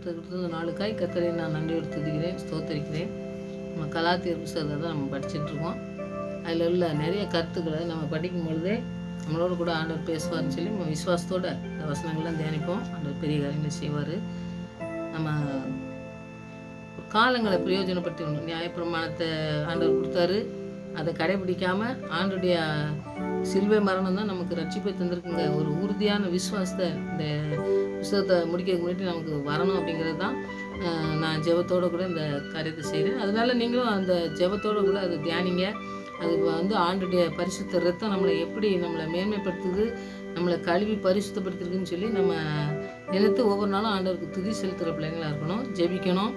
கொடுத்த இந்த நாளுக்காய் கர்த்தரை நான் நன்றியோடு துதிக்கிறேன், ஸ்தோத்தரிக்கிறேன். நம்ம கலாத்தியர் புத்தகத்தை தான் நம்ம படிச்சுட்ருக்கோம். அதில் உள்ள நிறைய கருத்துக்களை நம்ம படிக்கும் பொழுதே நம்மளோட கூட ஆண்டவர் பேசுவார்னு சொல்லி நம்ம விசுவாசத்தோடு இந்த வசனங்கள்லாம் தியானிப்போம். ஆண்டவர் பெரிய காரியங்களை செய்வார். நம்ம காலங்களை பிரயோஜனப்படுத்தி நியாயப்பிரமாணத்தை ஆண்டவர் கொடுத்தாரு. அதை கடைபிடிக்காமல் ஆண்டுடைய சிலுவை மரணம் தான் நமக்கு ரட்சிப்பை தந்திருக்குங்க. ஒரு உறுதியான விசுவாசத்தை இந்த புத்தகத்தை முடிக்க முன்னாடி நமக்கு வரணும் அப்படிங்கிறது தான் நான் ஜெபத்தோடு கூட இந்த காரியத்தை செய்கிறேன். அதனால் நீங்களும் அந்த ஜெபத்தோடு கூட அதை தியானிங்க. அது ஆண்டுடைய பரிசுத்த ரத்தம் நம்மளை மேன்மைப்படுத்துது, நம்மளை கழுவி பரிசுத்தப்படுத்திருக்குன்னு சொல்லி நம்ம நினைத்து ஒவ்வொரு நாளும் ஆண்டவருக்கு துதி செலுத்துகிற பிள்ளைங்களாக இருக்கணும். ஜெபிக்கணும்,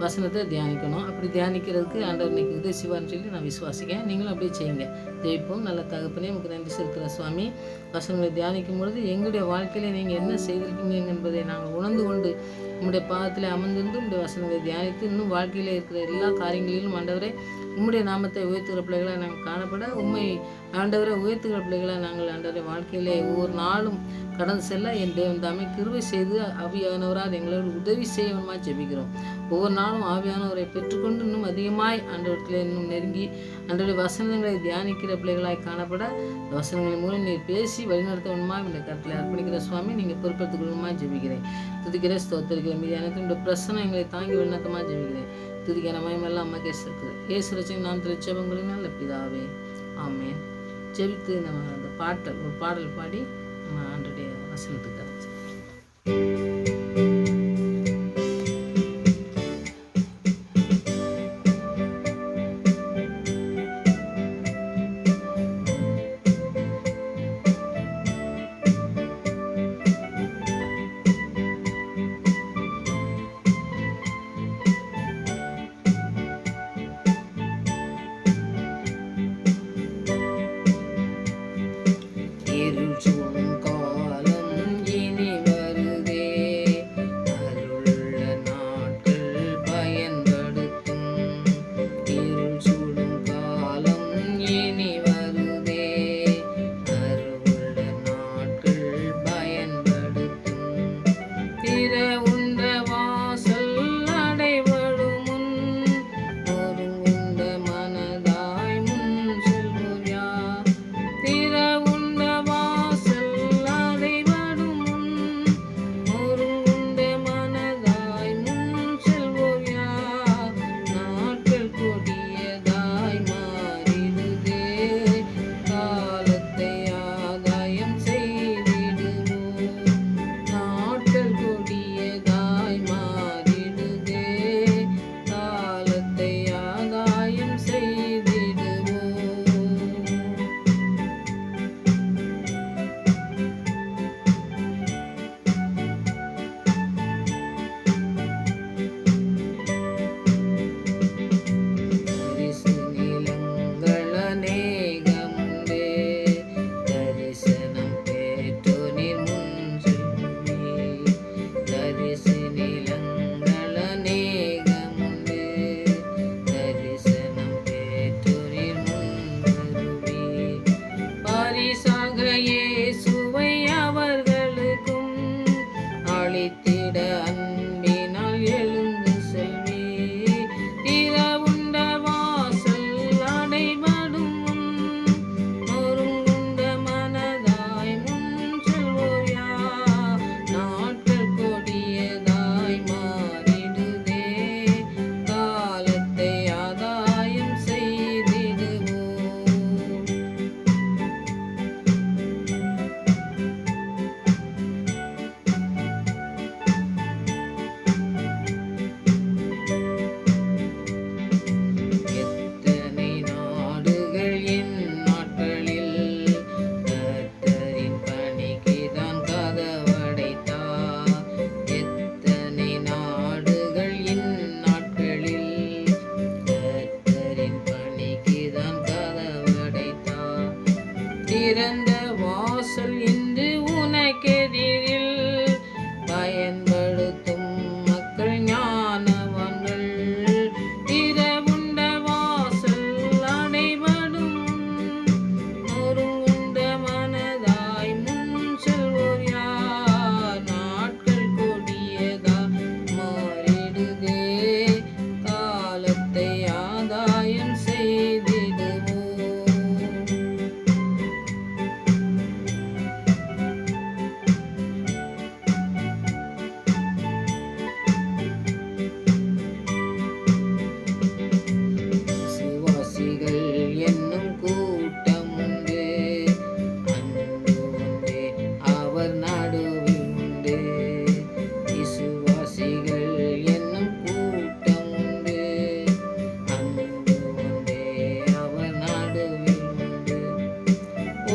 வசனத்தை தியானிக்கணும். அப்படி தியானிக்கிறதுக்கு ஆண்டவர் இன்னைக்கு உதவி செய்வார்னு சொல்லி நான் விசுவாசிக்கேன். நீங்களும் அப்படியே செய்யுங்க. ஜெயிப்போம். நல்ல தகப்பனே, உங்களுக்கு நன்றி செலுத்துகிற சுவாமி. வசனங்களை தியானிக்கும் பொழுது எங்களுடைய வாழ்க்கையில் நீங்கள் என்ன செய்திருக்கீங்க என்பதை நாங்கள் உணர்ந்து கொண்டு உங்களுடைய பாதத்தில் அமர்ந்திருந்து உங்களுடைய வசனங்களை தியானித்து இன்னும் வாழ்க்கையில் இருக்கிற எல்லா காரியங்களிலும் ஆண்டவரே உம்முடைய நாமத்தை உயர்த்துகிற பிள்ளைகளாக நாங்கள் காணப்பட உண்மை ஆண்டவரை உயர்த்துகிற பிள்ளைகளாக நாங்கள் ஆண்டவரை வாழ்க்கையிலே ஒவ்வொரு நாளும் கடந்து செல்ல என் தேவன் தாமே கிருபை செய்து ஆவியானவரால் எங்களோடு உதவி செய்யணுமா ஜெபிக்கிறோம். ஒவ்வொரு நாளும் ஆவியானவரை பெற்றுக்கொண்டு இன்னும் அதிகமாய் ஆண்டவரத்தில் இன்னும் நெருங்கி ஆண்டவருடைய வசனங்களை தியானிக்கிற பிள்ளைகளாய் காணப்பட வசனங்களின் மூலம் நீர் பேசி வழிநடத்த வேணுமா இந்த கருத்தில் அர்ப்பணிக்கிற சுவாமி நீங்கள் பொறுப்பெடுத்துக் கொள்ளணுமா ஜெபிக்கிறேன். துதிக்கிறேன், ஸ்தோத்தரிக்கிறேன். மீது அனைத்து பிரசனம் எங்களை தாங்கி வழிநடத்தமாக ஜெபிக்கிறேன். துதிக்கிற மயமெல்லாம் அம்மா கேசுறது ஏசு ரச்சனை நான் திருச்சபங்களின் நல்ல பிதாவே, ஆமேன். ஜெபித்து நம்ம அந்த ஒரு பாடல் பாடி நம்ம ஆண்டுடைய வசனத்துக்கு விசுவாசிகள் என்னும் கூட்டம் உண்டு. அன்பு ஒன்றே அவர் நடுவில் உண்டு.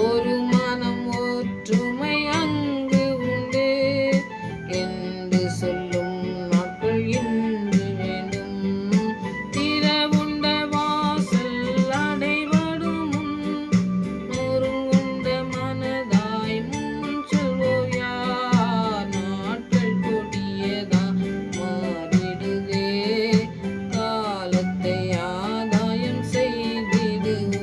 ஒரு மனம் ஒற்றுமை அங்கு உண்டு என்று சொல்லும் நாட்கள் இன்று வேண்டும். திறவுண்ட வாசல் அடைபடும் முன் நொறுங்குண்ட மனதாய் முன் செல்வோர் யார்? நாட்கள் கொடியதா மாறிடுதே, காலத்தை ஆதாயம் செய்திடுவோம்.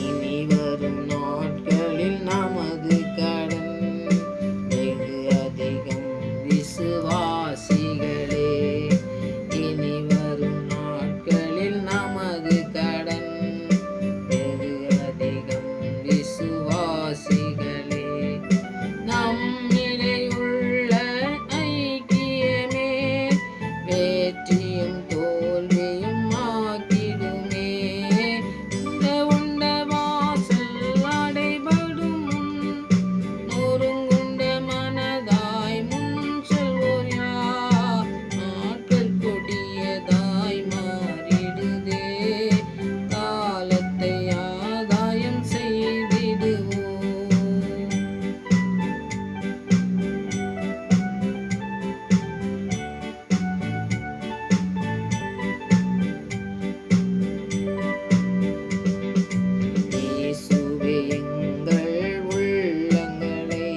இனி வரும் நாட்களில் நமது கடன் வெகு அதிகம் விசுவாசிகளே. இனி வரும் நாட்களில் நமது கடன் வெகு அதிகம் விசுவாசிகளே. நம்மிடையே உள்ள ஐக்கியமே வெற்றியும் தோல்வியும் ஆக்கிடுமே. இந்த உண்ட வாசல் அடைபடும் முன் நொறுங்குண்ட மனதாய் முன் செல்வோர் யார்? நாட்கள் கொடியதாய் மாறிடுதே, காலத்தை ஆதாயம் செய்திடுவோம். இயேசுவே எங்கள் உள்ளங்களை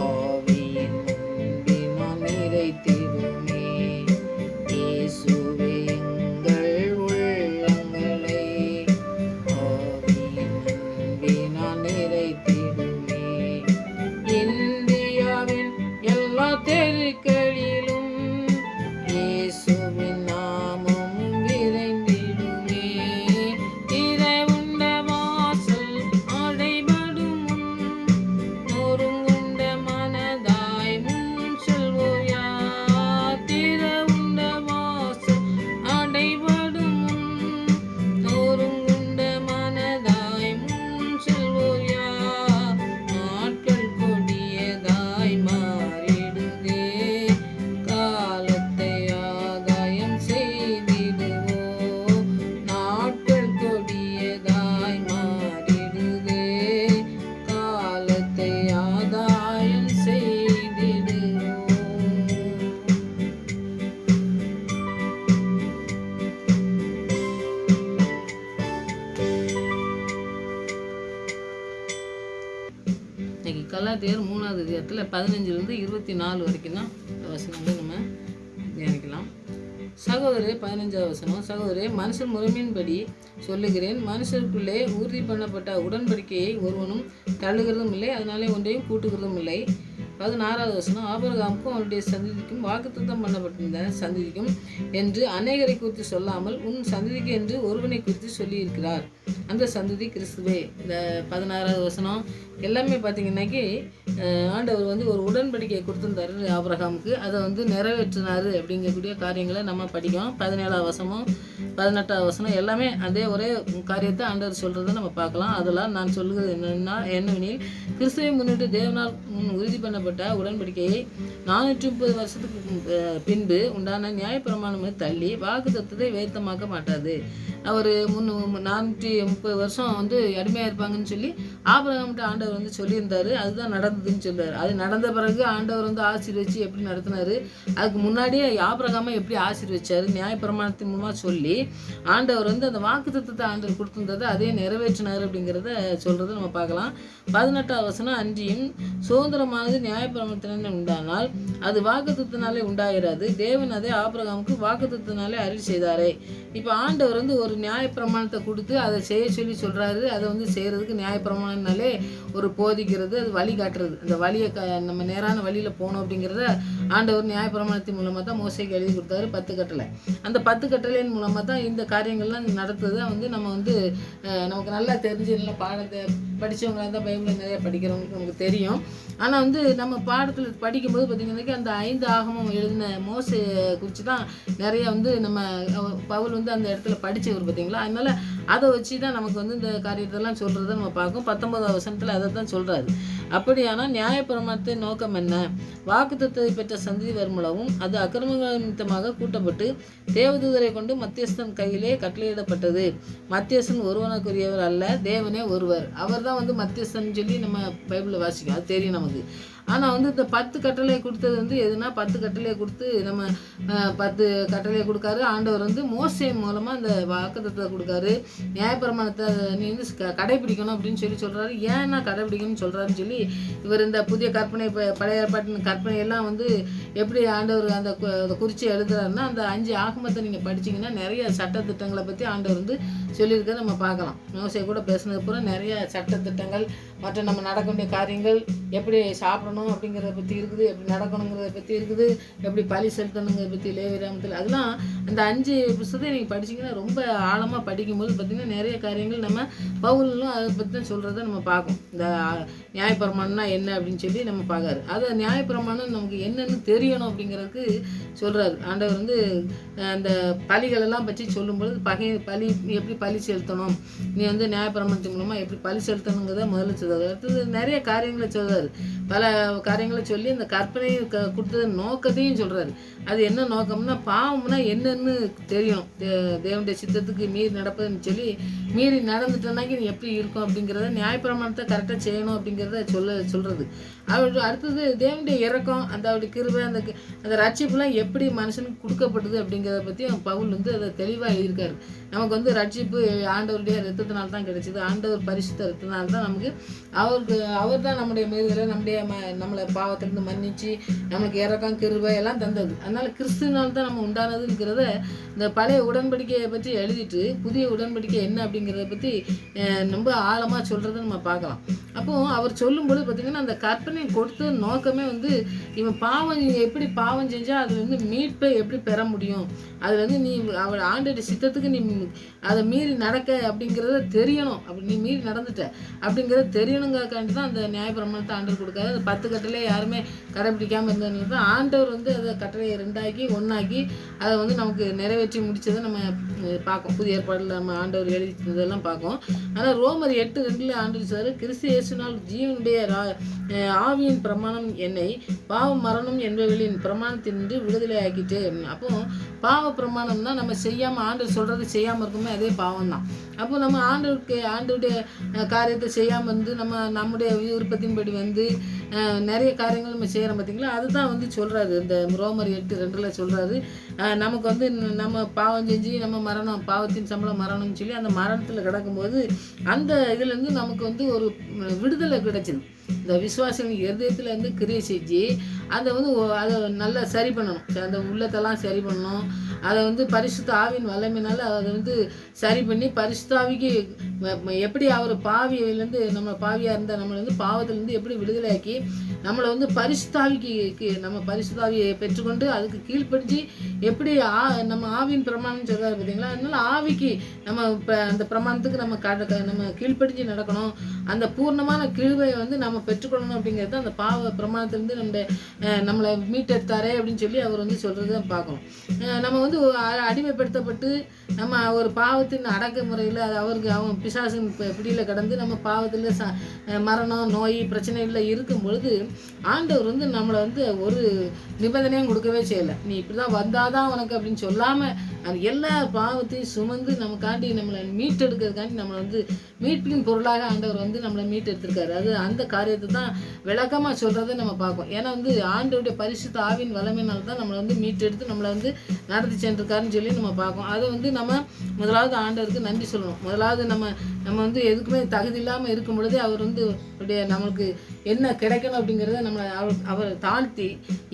ஆவியின் அன்பினால் நிறைத்திடுமே. இயேசுவே எங்கள் உள்ளங்களை ஆவியின் அன்பினால் நிறைத்திடுமே. இந்தியாவின் எல்லா தெருக்களிலும் இயேசுவின் நாமம் விரைந்திடுமே. திறவுண்ட வாசல் அடைபடும் முன் நொறுங்குண்ட மனதாய் முன் செல்வோர் யார்? திறவுண்ட வாசல் அடைபடும் முன் நொறுங்குண்ட மனதாய் முன் செல்வோர் யார்? நாட்கள் கொடியதாய் மாறிடுதே, காலத்தை ஆதாயம் செய்திடுவோம். நாட்கள் கொடியதாய் மாறிடுதே, காலத்தை ஆதாயம் செய்திடுவோம். இன்னைக்கு கலாத்தியர் 3வது அதிகாரத்தில் 15லிருந்து 24 வரைக்கும் தான் இந்த வசனங்களை நம்ம தியானிக்கலாம். சகோதரே 15வது வசனம். சகோதரே, மனுஷர் முறைமையின்படி சொல்லுகிறேன், மனுஷருக்குள்ளே உறுதி பண்ணப்பட்ட உடன்படிக்கையை ஒருவனும் தள்ளுகிறதும் இல்லை, அதனாலே ஒன்றையும் கூட்டுகிறதும் இல்லை. 16வது வசனம். ஆபிரகாமுக்கும் அவருடைய சந்ததிக்கும் வாக்குத்தத்தம் பண்ணப்பட்டிருந்த சந்ததிக்கும் என்று அநேகரை குறித்து சொல்லாமல் உன் சந்ததிக்கு என்று ஒருவனை குறித்து சொல்லியிருக்கிறார், அந்த சந்ததி கிறிஸ்துவே. இந்த 16வது வசனம் எல்லாமே பார்த்தீங்கன்னாக்கி ஆண்டவர் வந்து ஒரு உடன்படிக்கையை கொடுத்துருந்தாரு ஆபிரகாமுக்கு, அதை நிறைவேற்றினார் அப்படிங்கக்கூடிய காரியங்களை நம்ம படிக்கோம். 17வது வசனமும் 18வது வசனம் எல்லாமே அதே ஒரே காரியத்தை ஆண்டவர் சொல்கிறத நம்ம பார்க்கலாம். அதெல்லாம் நான் சொல்லுகிறது என்னவெனில், கிறிஸ்துவை முன்னிட்டு தேவனால் உறுதி பண்ணப்பட்ட உடன்படிக்கையை 430 வருஷத்துக்கு பின்பு உண்டான நியாயப்பிரமாணத்தை தள்ளி வாக்கு தத்துவத்தை வேத்தமாக்க மாட்டாது. அவர் 430 வருஷம் அடிமையாக இருப்பாங்கன்னு சொல்லி ஆபிரகாம்கிட்ட ஆண்டவர் சொல்லியிருந்தார். அதுதான் நடந்ததுன்னு சொல்றாரு. அது நடந்த பிறகு ஆண்டவர் ஆசீர்வச்சு எப்படி நடத்தினார், அதுக்கு முன்னாடியே ஆபிரகாமை எப்படி ஆசீர்வச்சார் நியாயப்பிரமாணத்தின் மூலமாக சொல்லி ஆண்டவர் அந்த வாக்கு தத்துவத்தை ஆண்டவர் கொடுத்திருந்ததை அதே நிறைவேற்றினார் அப்படிங்கிறத சொல்கிறத நம்ம பார்க்கலாம். 18வது வசனம். அன்றியும் சுதந்திரமானது நியாயப்பிரமாணத்தினாலே உண்டானால் அது வாக்குத்தத்தினாலே உண்டாயிராது, தேவன் அதை ஆபிரகாமுக்கு வாக்குத்தத்தினாலே அருள் செய்தாரே. இப்போ ஆண்டவர் ஒரு நியாயப்பிரமாணத்தை கொடுத்து அதை செய்ய சொல்லி சொல்கிறாரு. அதை செய்கிறதுக்கு நியாயப்பிரமாணம்னாலே ஒரு போதிக்கிறது, அது வழி காட்டுறது, அந்த வழியை நம்ம நேரான வழியில் போகணும் அப்படிங்கிறத ஆண்டவர் நியாயப்பிரமாணத்தின் மூலமாக தான் மோசேக்கு எழுதி கொடுத்தாரு 10 கட்டளை. அந்த 10 கட்டளையின் மூலமாக தான் இந்த காரியங்கள்லாம் நடத்துது. நம்ம நமக்கு நல்லா தெரிஞ்சு நல்லா பாடத்தை படித்தவங்களாக தான் பைபிளை நிறைய படிக்கிறவங்களுக்கு நமக்கு தெரியும். ஆனால் நம்ம நம்ம பாடத்தில் படிக்கும்போது பார்த்திங்கன்னாக்கா அந்த 5 ஆகமம் எழுதின மோசே குறித்து தான் நிறைய வந்து நம்ம பவுல் வந்து அந்த இடத்துல படித்தவர் பார்த்திங்களா. அதனால் அதை வச்சு தான் நமக்கு வந்து இந்த காரியத்தெல்லாம் சொல்கிறத நம்ம பார்க்கும். 19ஆம் வசனத்தில் அதை தான் சொல்கிறாரு. அப்படியானால் நியாயப்பிரமாணத்தின் நோக்கம் என்ன? வாக்குத்தத்தத்தை பெற்ற சந்ததி வருமளவும் அது அக்கிரமங்கள் நிமித்தமாக கூட்டப்பட்டு தேவதூதரை கொண்டு மத்தியஸ்தன் கையிலே கட்டளையிடப்பட்டது. மத்தியஸ்தன் ஒருவனுக்குரியவர் அல்ல, தேவனே ஒருவர். அவர் தான் வந்து மத்தியஸ்தன் சொல்லி நம்ம பைபிளில் வாசிக்கும், அது தெரியும் நமக்கு. ஆனால் வந்து இந்த 10 கட்டளையை கொடுத்தது வந்து எதுனா 10 கட்டளையை கொடுத்து நம்ம 10 கட்டளையை கொடுக்காரு ஆண்டவர் வந்து மோசே மூலமாக அந்த வாக்குத்தத்தத்தை கொடுக்காரு. நியாயப்பிரமாணத்தை நீ வந்து கடைபிடிக்கணும் அப்படின்னு சொல்கிறாரு. ஏன்னா கடைபிடிக்கணும்னு சொல்கிறாருன்னு சொல்லி இவர் இந்த புதிய கற்பனை பழைய ஏற்பாட்டின் கற்பனையெல்லாம் வந்து எப்படி ஆண்டவர் அந்த குறித்து எழுதுறாருன்னா அந்த 5 ஆகமத்தை நீங்கள் படிச்சிங்கன்னா நிறைய சட்டத்திட்டங்களை பற்றி ஆண்டவர் வந்து சொல்லியிருக்க நம்ம பார்க்கலாம். மோசே கூட பேசுனது பூரா நிறைய சட்டத்திட்டங்கள் மற்ற நம்ம நடக்க வேண்டிய காரியங்கள், எப்படி சாப்பிடணும் அப்படிங்கிறத பற்றி இருக்குது, எப்படி நடக்கணுங்கிறத பற்றி இருக்குது, எப்படி பலி செலுத்தணுங்கிறத பற்றி லேவியராமத்தில் அதெல்லாம் அந்த 5 புத்தகத்தை நீங்கள் படிச்சிங்கன்னா ரொம்ப ஆழமாக படிக்கும்போது பார்த்திங்கன்னா நிறைய காரியங்கள் நம்ம பவுலும் அதை பற்றி தான் சொல்கிறத நம்ம பார்க்கும். இந்த நியாயப்பிரமாணம்னா என்ன அப்படின்னு சொல்லி நம்ம பார்க்காரு. அதை நியாயப்பிரமாணம் நமக்கு என்னென்னு தெரியணும் அப்படிங்கிறதுக்கு சொல்கிறாரு ஆண்டவர் வந்து. அந்த பலிகளெல்லாம் பற்றி சொல்லும்பொழுது பலி எப்படி பலி செலுத்தணும், நீ வந்து நியாயப்பிரமாணத்தின் மூலமாக எப்படி பலி செலுத்தணுங்கிறத முதல்ல சொல்கிறார். அடுத்தது நிறைய காரியங்களை சொல்கிறாரு. பல காரியங்களை சொல்லி அந்த கற்பனையை கொடுத்தது நோக்கத்தையும் சொல்கிறாரு. அது என்ன நோக்கம்னா பாவம்னா என்னன்னு தெரியணும், தேவனுடைய சித்தத்துக்கு மீறி நடப்பதுன்னு சொல்லி மீறி நடந்துட்டோன்னாக்கி நீ எப்படி இருக்கும் அப்படிங்கிறத நியாயப்பிரமாணத்தை கரெக்டாக செய்யணும் அப்படிங்கிறத சொல்கிறது. அவருடைய அடுத்தது தேவனுடைய இறக்கம், அந்த அவருடைய கிருபை, அந்த ரட்சிப்புலாம் எப்படி மனுஷனுக்கு கொடுக்கப்பட்டது அப்படிங்கிறத பற்றி பவுல் வந்து அதை தெளிவாக எழுதியிருக்காரு. நமக்கு வந்து ரட்சிப்பு ஆண்டவருடைய ரத்தத்தினால தான் கிடைச்சிது. ஆண்டவர் பரிசுத்த ரத்தத்தினால தான் நமக்கு அவர் தான் நம்முடைய மீறுதலை நம்மளை பாவத்திலிருந்து மன்னிச்சு நம்மளுக்கு இறக்கம் கிருபை எல்லாம் தந்தது. அதனால் கிறிஸ்துவினால் தான் நம்ம உண்டானதுங்கிறத இந்த பழைய உடன்படிக்கையை பற்றி எழுதிட்டு புதிய உடன்படிக்கை என்ன அப்படிங்கிறத பற்றி ரொம்ப ஆழமாக சொல்கிறத நம்ம பார்க்கலாம். அப்போது அவர் சொல்லும்போது பார்த்திங்கன்னா அந்த கற்பனை கொடுத்த நோக்கமே வந்து இவன் எப்படி பாவம் செஞ்சால் அதில் வந்து மீட்பை எப்படி பெற முடியும், அதில் வந்து நீ அவள் ஆண்டோட சித்தத்துக்கு நீ அதை மீறி நடக்க அப்படிங்கிறத தெரியணும், அப்படி நீ மீறி நடந்துட்ட அப்படிங்கிறத தெரியணுங்கிறக்காண்டி தான் அந்த நியாயப்பிரமாணத்தை ஆண்டவர் கொடுக்காது. அது 10 கட்டளையே யாருமே கடைபிடிக்காமல் இருந்ததுனால தான் ஆண்டவர் வந்து அதை கட்டளையை 2ஆக்கி 1ஆக்கி அதை வந்து நமக்கு நிறைவேற்றி முடித்ததை நம்ம பார்ப்போம். புதிய ஏற்பாடில் நம்ம ஆண்டவர் எழுதினதெல்லாம் பார்ப்போம். ஆனால் ரோமர் 8:2 ஆண்டவர் சார் கிறிஸ்து இயேசுனால் ஜீவனுடைய ஆவியின் பிரமாணம் என்னை பாவம் மரணம் என்பவர்களின் பிரமாணத்தினின்று விடுதலை ஆக்கிட்டு. அப்போ பாவ பிரமாணம்னா நம்ம செய்யாமல் ஆண்டவர் சொல்கிறது செய்யாமல் இருக்குமே அதே பாவம் தான். அப்போ நம்ம ஆண்டவருடைய காரியத்தை செய்யாமல் வந்து நம்முடைய விருப்பத்தின்படி வந்து நிறைய காரியங்கள் நம்ம செய்கிறோம் பார்த்திங்களா. அதுதான் வந்து சொல்கிறாரு இந்த ரோமர் 8:2 சொல்கிறாரு. நமக்கு வந்து நம்ம பாவம் செஞ்சு நம்ம மரணம், பாவத்தின் சம்பளம் மரணம்னு சொல்லி அந்த மரணத்தில் கிடக்கும்போது அந்த இதுலேருந்து நமக்கு வந்து ஒரு விடுதலை கிடைச்சிது. இந்த விசுவாசிகள் இருதயத்தில் வந்து கிரியை செஞ்சு அதை வந்து அதை நல்லா சரி பண்ணணும், அந்த உள்ளத்தெல்லாம் சரி பண்ணணும். அதை வந்து பரிசுத்த ஆவியின் வல்லமையினால் அதை வந்து சரி பண்ணி பரிசுத்த ஆவிக்கு எப்படி அவர் பாவியிலேருந்து நம்ம பாவியாக இருந்தால் நம்மளை வந்து பாவத்திலேருந்து எப்படி விடுதலையாக்கி நம்மளை வந்து பரிசுத்தாவிக்கு நம்ம பரிசுத்தாவியை பெற்றுக்கொண்டு அதுக்கு கீழ்ப்படிஞ்சு எப்படி நம்ம ஆவியின் பிரமாணம் சொல்கிறாரு பார்த்தீங்களா. அதனால ஆவிக்கு நம்ம அந்த பிரமாணத்துக்கு நம்ம கீழ்ப்படிஞ்சு நடக்கணும். அந்த பூர்ணமான கிருபையை வந்து நம்ம பெற்றுக்கொள்ளணும் அப்படிங்கிறது அந்த பாவ பிரமாணத்திலேருந்து நம்மளை மீட்டெடுத்தாரே அப்படின்னு சொல்லி அவர் வந்து சொல்கிறத பார்க்கணும். நம்ம வந்து அடிமைப்படுத்தப்பட்டு நம்ம ஒரு பாவத்தின் அடக்குமுறையில் அவன் பிசாசின் பிடியில் கடந்து நம்ம பாவத்தில் மரணம் நோய் பிரச்சனைகளில் இருக்கும் பொழுது ஆண்டவர் வந்து நம்மளை வந்து ஒரு நிபந்தனையும் கொடுக்கவே செய்யலை. நீ இப்படி தான் வந்தாதான் உனக்கு அப்படின்னு சொல்லாமல் அது எல்லா பாவத்தையும் சுமந்து நமக்காண்டி நம்மளை மீட்டெடுக்கிறதுக்காண்டி நம்மளை வந்து மீட்பின் பொருளாக ஆண்டவர் வந்து நம்மளை மீட்டெடுத்திருக்காரு. அது அந்த காரியத்தை தான் விளக்கமாக சொல்கிறத நம்ம பார்ப்போம். ஏன்னா வந்து ஆண்டவருடைய பரிசுத்த ஆவின் வல்லமையினால தான் நம்மளை வந்து மீட்டெடுத்து நம்மளை வந்து நடத்தி சென்றிருக்காருன்னு சொல்லி நம்ம பார்ப்போம். அதை வந்து நம்ம முதலாவது ஆண்டவருக்கு நன்றி சொல்லணும். முதலாவது நம்ம வந்து எதுக்குமே தகுதி இல்லாமல் இருக்கும் பொழுதே அவர் வந்து நம்மளுக்கு என்ன கிடைக்கணும் அப்படிங்கிறத அவர் தாழ்த்தி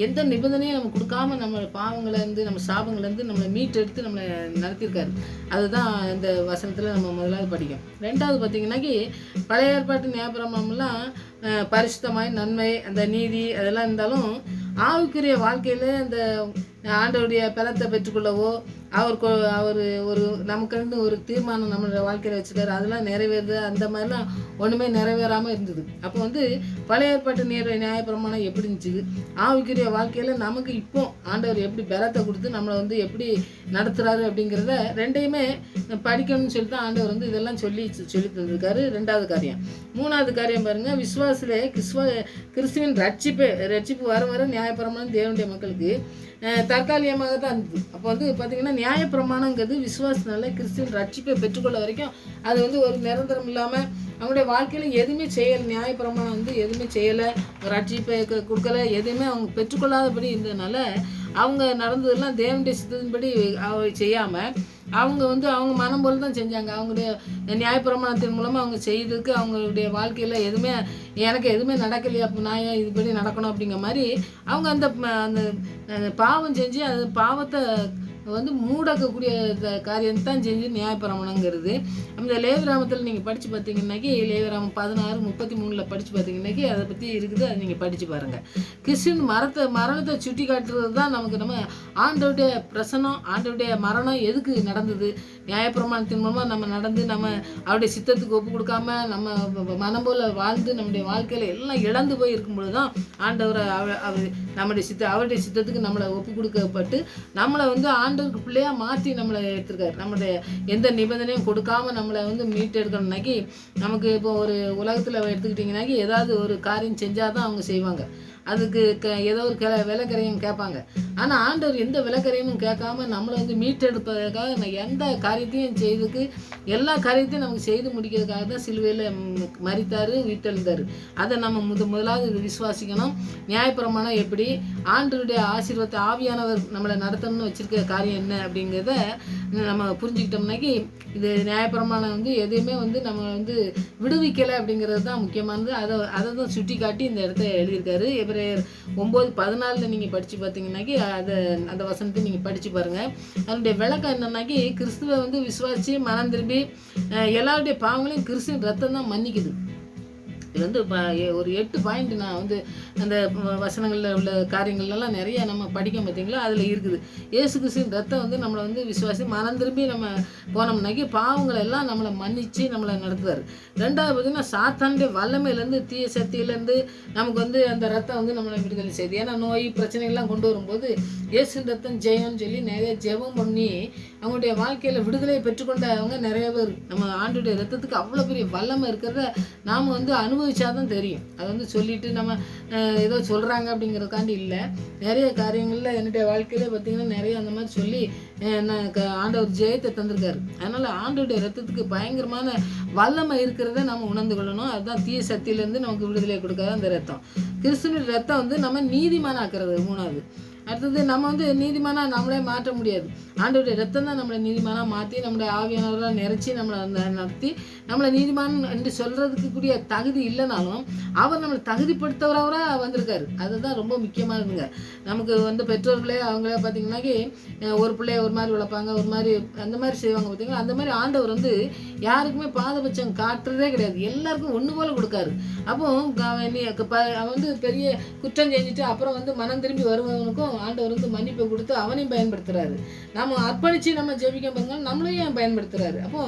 எந்த நிபந்தனையும் நம்ம கொடுக்காம நம்ம பாவங்கள்லேருந்து நம்ம சாபங்கள்லேருந்து நம்மளை மீட்டெடுத்து நம்மளை நடத்தியிருக்காரு. அதுதான் இந்த வசனத்தில் நம்ம முதலாவது படிக்கும். ரெண்டாவது பார்த்திங்கன்னாக்கி பழைய ஏற்பாட்டு நியாயப்பிரமாணம்லாம் பரிசுத்தமாய் நன்மை அந்த நீதி அதெல்லாம் இருந்தாலும் ஆவிக்குரிய வாழ்க்கையில் இந்த ஆண்டவருடைய பலத்தை பெற்றுக்கொள்ளவோ அவர் ஒரு நமக்குன்னு ஒரு தீர்மானம் நம்மளோட வாழ்க்கையில் வச்சுருக்காரு, அதெல்லாம் நிறைவேறுது, அந்த மாதிரிலாம் ஒன்றுமே நிறைவேறாமல் இருந்தது. அப்போ வந்து பழைய ஏற்பாட்டு நியாயப்பிரமாணம் எப்படி இருந்துச்சு, ஆவிக்குரிய வாழ்க்கையில் நமக்கு இப்போ ஆண்டவர் எப்படி பலத்தை கொடுத்து நம்மளை வந்து எப்படி நடத்துகிறாரு அப்படிங்கிறத ரெண்டையுமே படிக்கணும்னு சொல்லிட்டு தான் ஆண்டவர் வந்து இதெல்லாம் சொல்லி தந்திருக்காரு. ரெண்டாவது காரியம். மூணாவது காரியம் பாருங்கள், விசுவாசிலே கிறிஸ்துவின் ரட்சிப்பு வர வர நியாயப்பிரமாணம் தேவனுடைய மக்களுக்கு தற்காலிகமாக தான் இருந்தது. அப்போ வந்து பார்த்திங்கன்னா நியாயப்பிரமாணங்கிறது விசுவாசனால கிறிஸ்துவின் ரட்சிப்பை பெற்றுக்கொள்ள வரைக்கும் அது வந்து ஒரு நிரந்தரம் இல்லாமல் அவங்களுடைய வாழ்க்கையில் எதுவுமே செய்யலை. நியாயப்பிரமாணம் வந்து எதுவுமே செய்யலை, ரட்சிப்பை கொடுக்கல, எதுவுமே அவங்க பெற்றுக்கொள்ளாதபடி இருந்ததுனால அவங்க நடந்ததெல்லாம் தேவனுடைய சித்தத்தின்படி செய்யாமல் அவங்க வந்து அவங்க மனம் போல தான் செஞ்சாங்க. அவங்களுடைய நியாயப்பிரமாணத்தின் மூலமாக அவங்க செய்ததுக்கு அவங்களுடைய வாழ்க்கையில் எதுவுமே எனக்கு எதுவுமே நடக்கலையா, அப்போ நான் ஏன் இதுபடி நடக்கணும் அப்படிங்கிற மாதிரி அவங்க அந்த பாவம் செஞ்சு அந்த பாவத்தை வந்து மூடக்கக்கூடிய காரியம்தான் செஞ்சு நியாயப்பிரமாணங்கிறது. அந்த லேவியராமத்தில் நீங்கள் படித்து பார்த்தீங்கன்னாக்கி லேவியராமம் 16:33 படித்து பார்த்தீங்கன்னாக்கி அதை பற்றி இருக்குது, அதை நீங்கள் படித்து பாருங்கள். கிறிஸ்டின் மரணத்தை சுட்டி காட்டுறது தான் நமக்கு நம்ம ஆண்டவருடைய பிரசனம், ஆண்டவருடைய மரணம் எதுக்கு நடந்தது, நியாயப்பிரமாணத்தின் மூலமாக நம்ம நடந்து நம்ம அவருடைய சித்தத்துக்கு ஒப்பு கொடுக்காம நம்ம மனம் போல் வாழ்ந்து நம்முடைய வாழ்க்கையில் எல்லாம் இழந்து போய் இருக்கும்பொழுது தான் ஆண்டவரை அவருடைய சித்தத்துக்கு நம்மளை ஒப்பு கொடுக்கப்பட்டு நம்மளை வந்து ஆண்டவருக்கு பிள்ளையாக மாற்றி நம்மளை எடுத்திருக்காரு. நம்மளுடைய எந்த நிபந்தனையும் கொடுக்காம நம்மளை வந்து மீட்டெடுக்கணும்னாக்கி நமக்கு இப்போ ஒரு உலகத்தில் எடுத்துக்கிட்டிங்கனாக்கி ஏதாவது ஒரு காரியம் செஞ்சால் தான் அவங்க செய்வாங்க, அதுக்கு ஏதோ ஒரு விலைக்கரையும் கேட்பாங்க. ஆனால் ஆண்டவர் எந்த விலைக்கரையும் கேட்காம நம்மளை வந்து மீட்டெடுப்பதற்காக எந்த காரியத்தையும் செய்ததுக்கு எல்லா காரியத்தையும் நமக்கு செய்து முடிக்கிறதுக்காக தான் சிலுவையில் மரித்தார், உயிர்த்தெழுந்தார். அதை நம்ம முதலாவது விசுவாசிக்கணும். நியாயப்பிரமாணம் எப்படி, ஆண்டவருடைய ஆசீர்வாதத்தை ஆவியானவர் நம்மளை நடத்தணும்னு வச்சுருக்க காரியம் என்ன அப்படிங்கிறத நம்ம புரிஞ்சுக்கிட்டோம்னாக்கி இது நியாயப்பிரமாணம் வந்து எதையுமே வந்து நம்ம வந்து விடுவிக்கலை அப்படிங்கிறது தான் முக்கியமானது. அதை தான் சுட்டி காட்டி இந்த இடத்த எழுதியிருக்காரு. எபிரேயர் 9:14 நீங்கள் படித்து பார்த்தீங்கன்னாக்கி அந்த வசனத்தை நீங்கள் படித்து பாருங்கள். அதனுடைய விளக்கம் என்னன்னாக்கி கிறிஸ்துவை வந்து விசுவாசி மனம் திரும்பி எல்லாருடைய பாவங்களையும் கிறிஸ்துவின் ரத்தம் தான் மன்னிக்குது. இது வந்து ஒரு 8 பாயிண்ட் நான் வந்து அந்த வசனங்களில் உள்ள காரியங்கள்லாம் நிறைய நம்ம படிக்க பார்த்தீங்களா, அதில் இருக்குது. இயேசு கிறிஸ்துவின் ரத்தம் வந்து நம்மளை வந்து விசுவாசி மனம் திரும்பி நம்ம போனோம்னாக்கி பாவங்களை எல்லாம் நம்மளை மன்னித்து நம்மளை நடத்துவார். ரெண்டாவது பார்த்திங்கன்னா சாத்தானுடைய வல்லமையிலேருந்து தீய சக்தியிலேருந்து நமக்கு வந்து அந்த ரத்தம் வந்து நம்மளை விடுதலை செய்யுது. ஏன்னா நோய் பிரச்சனைகள்லாம் கொண்டு வரும்போது இயேசு ரத்தம் ஜெயம்னு சொல்லி நிறைய ஜெபம் பண்ணி அவங்களுடைய வாழ்க்கையில் விடுதலையை பெற்றுக்கொண்டவங்க நிறைய பேர். நம்ம ஆண்டுடைய ரத்தத்துக்கு அவ்வளோ பெரிய வல்லமை இருக்கிறத நாம் வந்து அனுபவிச்சாதான் தெரியும். அதை வந்து சொல்லிட்டு நம்ம ஏதோ சொல்கிறாங்க அப்படிங்கிறதுக்காண்டி இல்லை. நிறைய காரியங்களில் என்னுடைய வாழ்க்கையிலே பார்த்திங்கன்னா நிறைய அந்த மாதிரி சொல்லி ஆண்டவர் ஜெயத்தை தந்திருக்காரு. அதனால் ஆண்டவருடைய ரத்தத்துக்கு பயங்கரமான வல்லமை இருக்கிறத நம்ம உணர்ந்து கொள்ளணும். அதுதான் தீய சக்தியிலேருந்து நமக்கு விடுதலை கொடுக்காத அந்த ரத்தம். கிறிஸ்துவின் ரத்தம் வந்து நம்ம நீதிமானாக்குறது. மூணாவது. அடுத்தது நம்ம வந்து நீதிமானாக நம்மளே மாற்ற முடியாது. ஆண்டவருடைய ரத்தம் தான் நம்மளை நீதிமானாக மாற்றி நம்மளுடைய ஆவியானவராக நிறைச்சி நம்மளை நடத்தி நம்மளை நீதிமான் என்று சொல்கிறதுக்கு கூடிய தகுதி இல்லைனாலும் அவர் நம்மளை தகுதிப்படுத்தவராக வந்திருக்காரு. அதுதான் ரொம்ப முக்கியமானதுங்க. நமக்கு வந்து பெற்றோர்களே அவங்களே பார்த்திங்கன்னாக்கி ஒரு பிள்ளைய ஒரு மாதிரி வளர்ப்பாங்க, ஒரு மாதிரி அந்த மாதிரி செய்வாங்க பார்த்திங்களா. அந்த மாதிரி ஆண்டவர் வந்து யாருக்குமே பாதபட்சம் காட்டுறதே கிடையாது, எல்லாருக்கும் ஒன்று போல் கொடுக்காரு. அப்போ அவன் வந்து பெரிய குற்றம் செஞ்சுட்டு அப்புறம் வந்து மனம் திரும்பி வருவவனுக்கும் ஆண்டவர் வந்து மன்னிப்பை கொடுத்து அவனையும் பயன்படுத்துறாரு. நம்ம அர்ப்பணிச்சு நம்ம ஜெபிக்க பாருங்க நம்மளையும் பயன்படுத்துறாரு. அப்போ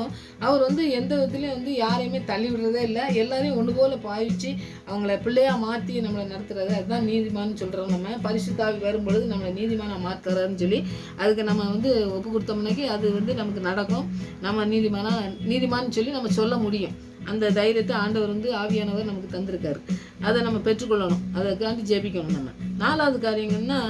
அவர் வந்து எந்த விதத்துலையும் வந்து யாரையுமே தள்ளி விடுறதே இல்லை, எல்லாரையும் ஒன்று போல பாவிச்சு அவங்கள பிள்ளையா மாற்றி நம்மளை நடத்துறது. அதுதான் நீதிமான்னு சொல்கிறோம். நம்ம பரிசுத்த ஆவி வரும்பொழுது நம்மளை நீதிமானை மாற்றுறாருன்னு சொல்லி அதுக்கு நம்ம வந்து ஒப்பு கொடுத்தோம்னாக்கி அது வந்து நமக்கு நடக்கும். நம்ம நீதிமான்னு சொல்லி நம்ம சொல்ல முடியும். அந்த தைரியத்தை ஆண்டவர் வந்து ஆவியானவர் நமக்கு தந்திருக்காரு. அதை நம்ம பெற்றுக்கொள்ளணும், அதைக்காண்டி ஜெபிக்கணும். நம்ம நாலாவது காரியங்கள்னா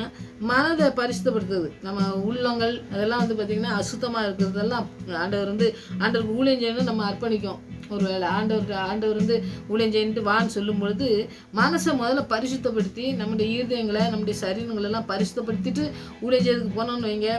மனதை பரிசுத்தப்படுத்துறது. நம்ம உள்ளங்கள் அதெல்லாம் வந்து பார்த்திங்கன்னா அசுத்தமாக இருக்கிறதெல்லாம் ஆண்டவருக்கு ஊழியம் செய்யணும் நம்ம அர்ப்பணிக்கும். ஒரு வேளை ஆண்டவர் வந்து ஊழியம் செய்யிட்டு வான்னு சொல்லும் பொழுது மனசை முதல்ல பரிசுத்தப்படுத்தி நம்முடைய இருதயங்களை நம்முடைய சரீரங்களெல்லாம் பரிசுத்தப்படுத்திட்டு ஊழியம் செய்யறதுக்கு போனோம்னு வைங்க,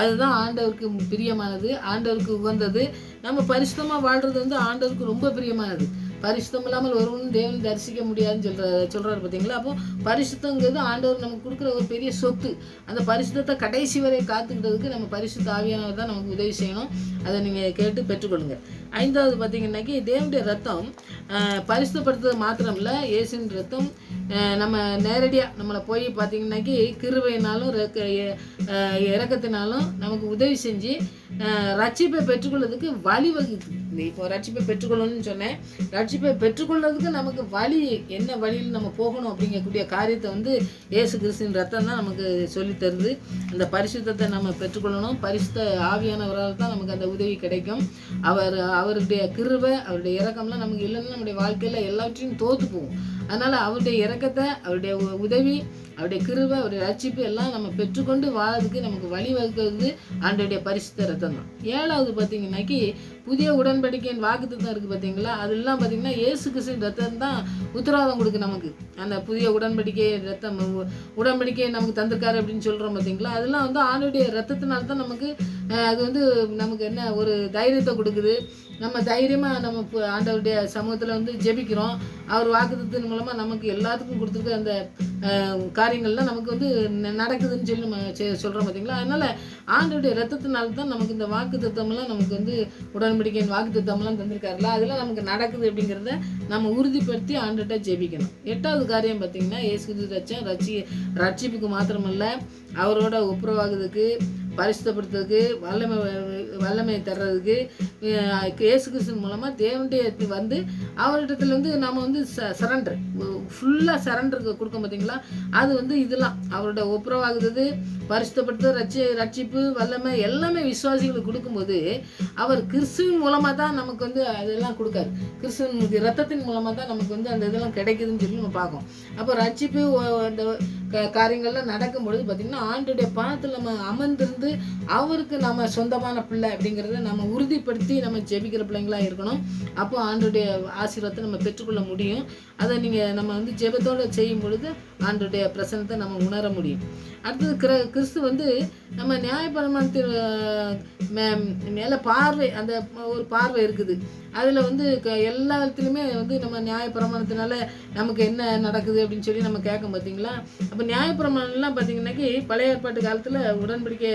அதுதான் ஆண்டவருக்கு பிரியமானது, ஆண்டவருக்கு உகந்தது. நம்ம பரிசுத்தமாக வாழ்கிறது வந்து ஆண்டவருக்கு ரொம்ப பிரியமானது. பரிசுத்தம் இல்லாமல் ஒருவனும் தேவனை தரிசிக்க முடியாதுன்னு சொல்கிறாரு பார்த்தீங்களா. அப்போ பரிசுத்தங்கிறது ஆண்டவர் நமக்கு கொடுக்குற ஒரு பெரிய சொத்து. அந்த பரிசுத்தத்தை கடைசி வரை காத்துக்கிட்டதுக்கு நம்ம பரிசுத்த ஆவியானவர் தான் நமக்கு உதவி செய்யணும். அதை நீங்கள் கேட்டு பெற்றுக்கொள்ளுங்க. 5வது பார்த்தீங்கன்னாக்கி தேவனுடைய ரத்தம் பரிசுத்தப்படுத்துறது மாத்திரம் இல்லை, இயேசுவின் ரத்தம் நம்ம நேரடியாக நம்மளை போய் பார்த்தீங்கன்னாக்கி கிருபையினாலும் இரக்கத்தினாலும் நமக்கு உதவி செஞ்சு ரட்சிப்பை பெற்றுக்கொள்வதுக்கு வழிவகுக்குது. இப்போ ரட்சிப்பை பெற்றுக்கொள்ளணும்னு சொன்னேன். ரட்சிப்பை பெற்றுக்கொள்வதுக்கு நமக்கு வழி, என்ன வழியில் நம்ம போகணும் அப்படிங்கக்கூடிய காரியத்தை வந்து இயேசு கிறிஸ்துவின் ரத்தம் தான் நமக்கு சொல்லி தருது. அந்த பரிசுத்தத்தை நம்ம பெற்றுக்கொள்ளணும். பரிசுத்த ஆவியானவரால் தான் நமக்கு அந்த உதவி கிடைக்கும். அவருடைய கிருபை, அவருடைய இரக்கம்லாம் நமக்கு இல்லைன்னா நம்முடைய வாழ்க்கையில் எல்லாவற்றையும் தோற்று போகும். அதனால் அவருடைய இரக்கத்தை, அவருடைய உதவி, அவருடைய கிருபை, அவருடைய ரட்சிப்பு எல்லாம் நம்ம பெற்றுக்கொண்டு வாழறதுக்கு நமக்கு வழிவகுக்கிறது ஆண்டவருடைய பரிசுத்த ரத்தம் தான். 7வது பார்த்தீங்கன்னாக்கி புதிய உடன்படிக்கையின் வாக்குத்தத்தம் இருக்குது பார்த்தீங்களா. அதெல்லாம் பார்த்தீங்கன்னா இயேசு கிறிஸ்துவின் ரத்தம் தான் உத்தரவாதம் கொடுக்கு நமக்கு. அந்த புதிய உடன்படிக்கை ரத்தம், உடன்படிக்கையை நமக்கு தந்திருக்காரு அப்படின்னு சொல்கிறோம் பார்த்தீங்களா. அதெல்லாம் வந்து ஆண்டவருடைய ரத்தத்தினால தான் நமக்கு அது வந்து நமக்கு என்ன ஒரு தைரியத்தை கொடுக்குது. நம்ம தைரியமாக நம்ம ஆண்டவருடைய சமூகத்தில் வந்து ஜெபிக்கிறோம். அவர் வாக்குத்தத்தின் மூலமாக நமக்கு எல்லாத்துக்கும் கொடுத்துருக்க அந்த காரியங்கள்லாம் நமக்கு வந்து நடக்குதுன்னு சொல்லி நம்ம சொல்கிறோம் பார்த்தீங்களா. அதனால் ஆண்டவருடைய ரத்தத்தினால தான் நமக்கு இந்த வாக்குத்தத்தம்லாம் நமக்கு வந்து உடன்படிக்கையின் வாக்குத்தத்தம்லாம் தந்திருக்காருல, அதெல்லாம் நமக்கு நடக்குது அப்படிங்கிறத நம்ம உறுதிப்படுத்தி ஆண்டுகிட்ட ஜெபிக்கணும். 8வது காரியம் பார்த்திங்கன்னா இயேசு கிறிஸ்து ரட்சிப்புக்கு மாத்திரமல்ல, அவரோட ஒப்புரவாகுறதுக்கு, பரிசுத்தப்படுத்துறதுக்கு, வல்லமை தர்றதுக்கு இயேசு கிறிஸ்து மூலமாக தேவனுடைய வந்து அவரிடத்துல வந்து நம்ம வந்து சரண்டர் ஃபுல்லாக சரண்டருக்கு கொடுக்க பார்த்தீங்களா. அது வந்து இதெல்லாம் அவரோட ஒப்புரவாகுறது, பரிசுத்தப்படுத்துறது, ரட்சிப்பு, வல்லமை எல்லாமே விசுவாசிகளுக்கு கொடுக்கும்போது அவர் கிறிஸ்துவின் மூலமாக தான் நமக்கு வந்து அதெல்லாம் கொடுக்காரு. கிறிஸ்துவனுக்கு ரத்தத்தின் மூலமாக தான் நமக்கு வந்து அந்த இதெல்லாம் கிடைக்குதுன்னு சொல்லி நம்ம பார்க்கோம். அப்போ ரட்சிப்பு அந்த காரியங்கள்லாம் நடக்கும்பொழுது பார்த்திங்கன்னா ஆண்டுடைய பாதத்தில் நம்ம அமர்ந்திருந்து அவருக்கு நம்ம சொந்தமான பிள்ளை அப்படிங்கிறத நம்ம உறுதிப்படுத்தி நம்ம ஜெபிக்கிற பிள்ளைங்களாக இருக்கணும். அப்போ ஆண்டுடைய ஆசீர்வாதத்தை நம்ம பெற்றுக்கொள்ள முடியும். அதை நம்ம வந்து ஜெபத்தோடு செய்யும் பொழுது ஆண்டுடைய பிரசன்னத்தை நம்ம உணர முடியும். அடுத்தது கிறிஸ்து வந்து நம்ம நியாயப்பிரமாணத்தின் மேலே பார்வை, அந்த ஒரு பார்வை இருக்குது. அதில் வந்து எல்லாத்துலேயுமே வந்து நம்ம நியாயப்பிரமாணத்தினால நமக்கு என்ன நடக்குது அப்படின்னு சொல்லி நம்ம கேட்கும் பார்த்தீங்களா. அப்போ நியாயப்பிரமாணம்லாம் பார்த்தீங்கன்னாக்கி பழைய ஏற்பாட்டு காலத்தில் உடன்படிக்கை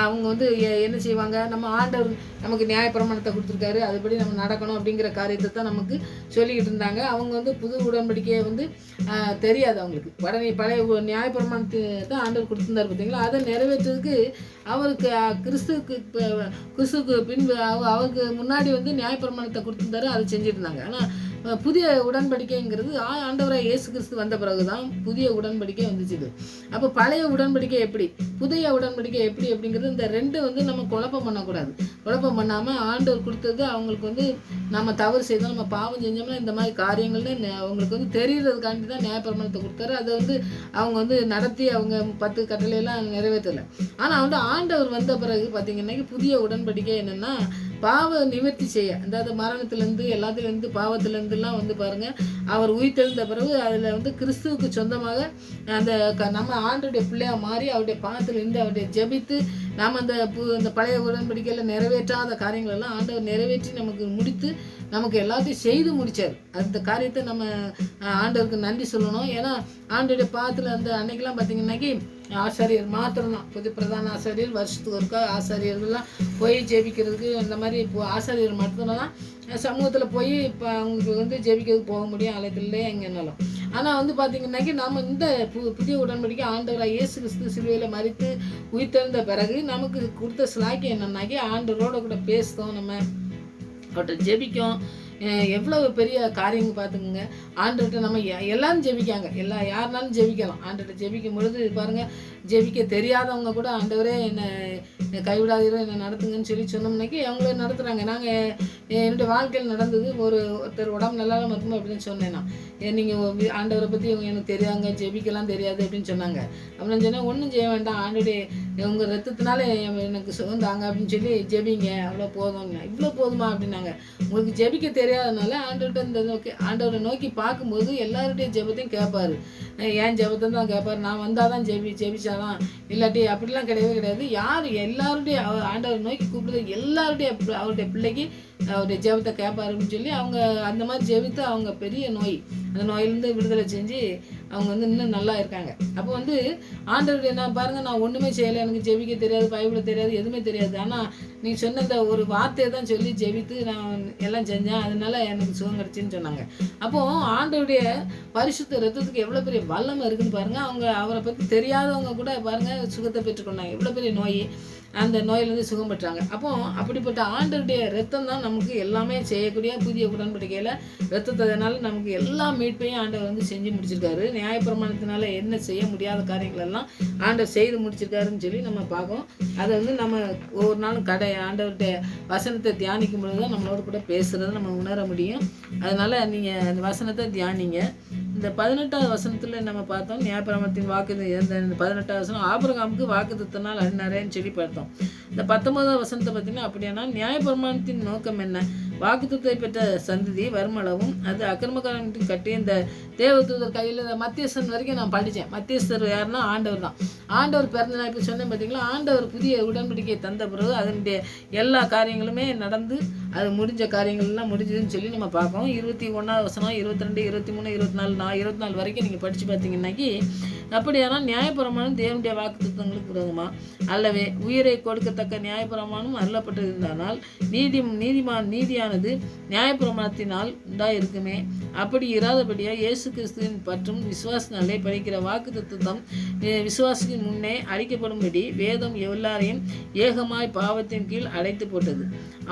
அவங்க வந்து என்ன செய்வாங்க, நம்ம ஆண்டவர் நமக்கு நியாயப்பிரமாணத்தை கொடுத்துருக்காரு, அதுபடி நம்ம நடக்கணும் அப்படிங்கிற காரியத்தை தான் நமக்கு சொல்லிக்கிட்டு இருந்தாங்க. அவங்க வந்து புது உடன்படிக்கையை வந்து தெரியாது அவங்களுக்கு. பழைய நியாயப்பிரமாணத்தை தான் ஆண்டவர் கொடுத்துருந்தார் பார்த்தீங்களா. அதை நிறைவேற்றுறதுக்கு அவருக்கு கிறிஸ்துக்கு பின்பு அவருக்கு முன்னாடி வந்து நியாயப்பிரமாணத்தை கொடுத்துருந்தாரு, அதை செஞ்சுட்டு இருந்தாங்க. ஆனால் புதிய உடன்படிக்கைங்கிறது ஆண்டவராக இயேசு கிறிஸ்து வந்த பிறகு தான் புதிய உடன்படிக்கை வந்துச்சு. அப்போ பழைய உடன்படிக்கை எப்படி, புதிய உடன்படிக்கை எப்படி அப்படிங்கிறது இந்த ரெண்டு வந்து நம்ம குழப்பம் பண்ணக்கூடாது. குழப்பம் பண்ணாமல் ஆண்டவர் கொடுத்தது அவங்களுக்கு வந்து நம்ம தவறு செய்தோம், நம்ம பாவம் செஞ்சோம்னா இந்த மாதிரி காரியங்கள்னு அவங்களுக்கு வந்து தெரியறதுக்காண்டி தான் நியாயப்பிரமாணத்தை கொடுத்தாரு. அதை வந்து அவங்க வந்து நடத்தி அவங்க 10 கட்டளையெல்லாம் நிறைவேற்றலை. ஆனால் வந்து ஆண்டவர் வந்த பிறகு பார்த்தீங்கன்னா புதிய உடன்படிக்கை என்னென்னா பாவ நிவர்த்தி செய்ய, அதாவது மரணத்திலேருந்து எல்லாத்துலேருந்து பாவத்திலேருந்துலாம் வந்து பாருங்கள் அவர் உயிர்த்தெழுந்த பிறகு அதில் வந்து கிறிஸ்துவுக்கு சொந்தமாக அந்த நம்ம ஆண்டுடைய பிள்ளையாக மாறி அவருடைய பாவத்திலேருந்து அவருடைய ஜெபித்து நாம் அந்த பழைய உடன்படிக்கையில் நிறைவேற்றாத காரியங்களெல்லாம் ஆண்டவர் நிறைவேற்றி நமக்கு முடித்து நமக்கு எல்லாத்தையும் செய்து முடித்தார். அந்த காரியத்தை நம்ம ஆண்டவருக்கு நன்றி சொல்லணும். ஏன்னா ஆண்டுடைய பாவத்தில் அந்த அன்னைக்கெல்லாம் பார்த்திங்கன்னாக்கி ஆசாரியர் மாத்திரம்தான், புது பிரதான ஆசாரியர் வருஷத்துக்கு ஒருக்கா ஆசாரியர்கள்லாம் போய் ஜெபிக்கிறதுக்கு அந்த மாதிரி ஆசாரியர் மட்டும்தான் சமூகத்தில் போய் இப்போ அவங்களுக்கு வந்து ஜெபிக்கிறதுக்கு போக முடியும், ஆலயத்துலேயே எங்கேனாலும். ஆனால் வந்து பார்த்திங்கன்னாக்கி நம்ம இந்த புதிய உடன்படிக்கை ஆண்டவராக இயேசு கிறிஸ்து சிலுவையில் மரித்து உயிர்த்தெழுந்த பிறகு நமக்கு கொடுத்த ஸ்லாக்கியம் என்னன்னாக்கி ஆண்டவரோட கூட பேசுதோம், நம்ம அவர்கிட்ட ஜெபிக்கும். எவ்வளவு பெரிய காரியங்க பார்த்துக்குங்க. ஆண்டுகிட்ட நம்ம எல்லாரும் ஜெபிக்காங்க, யாருனாலும் ஜெபிக்கலாம். ஆண்டுகிட்ட ஜெபிக்கும் பொழுது பாருங்கள், ஜெபிக்க தெரியாதவங்க கூட ஆண்டவரே என்னை கைவிடாதீரோ என்னை நடத்துங்கன்னு சொல்லி சொன்னோம்னாக்கி அவங்கள நடத்துகிறாங்க. நாங்கள் என்னுடைய வாழ்க்கையில் நடந்தது, ஒருத்தர் உடம்பு நல்லா இருக்குமோ அப்படின்னு சொன்னேன் நான். நீங்கள் ஆண்டவரை பற்றி எனக்கு தெரியாங்க, ஜெபிக்கலாம் தெரியாது அப்படின்னு சொன்னாங்க. அப்படின்னு சொன்னால் ஒன்றும் செய்ய வேண்டாம், ஆண்டுடைய உங்கள் ரத்தத்தினால எனக்கு சுகந்தாங்க அப்படின்னு சொல்லி ஜெபிங்க, அவ்வளோ போதும். இவ்வளோ போதுமா அப்படின்னாங்க. உங்களுக்கு ஜெபிக்க தெரியாதனால ஆண்டவரை நோக்கி பார்க்கும்போது எல்லாருடைய ஜெபத்தையும் கேட்பார். ஏன் ஜெபத்தை தான் கேட்பார், நான் வந்தால் தான் ஜெபிச்சாதான், இல்லாட்டி அப்படிலாம் கிடையவே கிடையாது. யார் எல்லாருடைய ஆண்டவரை நோக்கி கூப்பிடுறது எல்லாருடைய அவருடைய பிள்ளைக்கு அவருடைய ஜெபத்தை கேட்பாருன்னு சொல்லி அவங்க அந்த மாதிரி ஜெபித்து அவங்க பெரிய நோய், அந்த நோயிலேருந்து விடுதலை செஞ்சு அவங்க வந்து இன்னும் நல்லா இருக்காங்க. அப்போ வந்து ஆண்டவருடைய நான் பாருங்கள், நான் ஒன்றுமே செய்யலை, எனக்கு ஜெபிக்க தெரியாது, பைபிள் தெரியாது, எதுவுமே தெரியாது. ஆனால் நீ சொன்ன இந்த ஒரு வார்த்தையை தான் சொல்லி ஜெபித்து நான் எல்லாம் செஞ்சேன், அதனால எனக்கு சுகம் கிடச்சின்னு சொன்னாங்க. அப்போது ஆண்டவருடைய பரிசுத்த ரத்தத்துக்கு எவ்வளோ பெரிய வல்லமை இருக்குன்னு பாருங்கள். அவங்க அவரை பற்றி தெரியாதவங்க கூட பாருங்கள் சுகத்தை பெற்றுக்கொண்டாங்க. எவ்வளோ பெரிய நோய், அந்த நோயிலேருந்து சுகம் பெற்றாங்க. அப்போ அப்படிப்பட்ட ஆண்டவருடைய ரத்தம் தான் நமக்கு எல்லாமே செய்யக்கூடிய புதிய உடன்படிக்கையில் ரத்தத்தினால நமக்கு எல்லா மீட்பையும் ஆண்டவர் வந்து செஞ்சு முடிச்சிருக்காரு. நியாயப்பிரமாணத்தினால என்ன செய்ய முடியாத காரியங்கள் எல்லாம் ஆண்டவர் செய்து முடிச்சிருக்காருன்னு சொல்லி நம்ம பார்க்கோம். அதை வந்து நம்ம ஒவ்வொரு நாளும் ஆண்டவருடைய வசனத்தை தியானிக்கும் பொழுது தான் நம்மளோட கூட பேசுகிறத நம்ம உணர முடியும். அதனால் நீங்கள் அந்த வசனத்தை தியானிங்க. இந்த 18வது வசனத்தில் நம்ம பார்த்தோம், நியாயப்பிரமாணத்தின் வாக்கு இந்த 18வது வசனம் ஆபிரகாமுக்கு வாக்குத்தத்தனால் அழினாரேன்னு சொல்லி பார்த்தோம். இந்த 19வது வசனத்தை பார்த்தீங்கன்னா அப்படின்னா நியாயப்பிரமாணத்தின் நோக்கம் என்ன? வாக்குத்தத்தை பெற்ற சந்ததி வருமளவும் அது அக்கிரமக்காரன் கட்டிய இந்த தேவதூதர் கையில் மத்தியஸ்தன் வரைக்கும் நான் படித்தேன். மத்தியஸ்தர் யாருன்னா ஆண்டவர் தான். ஆண்டவர் பிறந்த நாள் இப்போ சொன்னேன் பார்த்தீங்களா, ஆண்டவர் புதிய உடன்படிக்கையை தந்த பிறகு அதனுடைய எல்லா காரியங்களுமே நடந்து அது முடிஞ்ச காரியங்கள்லாம் முடிஞ்சதுன்னு சொல்லி நம்ம பார்ப்போம். 21வது வசனம் 22, 23, 24 வரைக்கும் நீங்கள் படித்து பார்த்தீங்கன்னாக்கி அப்படியானால் நியாயப்பிரமாணம் தேவனுடைய வாக்குத்தத்தங்களுக்கு விரோதமா அல்லவே உயிரை கொடுக்கத்தக்க நியாயப்பிரமாணம் அருளப்பட்டிருந்தானால் நீதியானது நியாயப்பிரமாணத்தினால் உண்டாயிருக்குமே. அப்படி இராதபடியாக இயேசு கிறிஸ்துவின் பற்றும் விசுவாசனாலே படிக்கிற வாக்குத்தத்தம் விசுவாசத்தின் முன்னே அளிக்கப்படும்படி வேதம் எல்லாரையும் ஏகமாய் பாவத்தின் கீழ் அடைத்து போட்டது.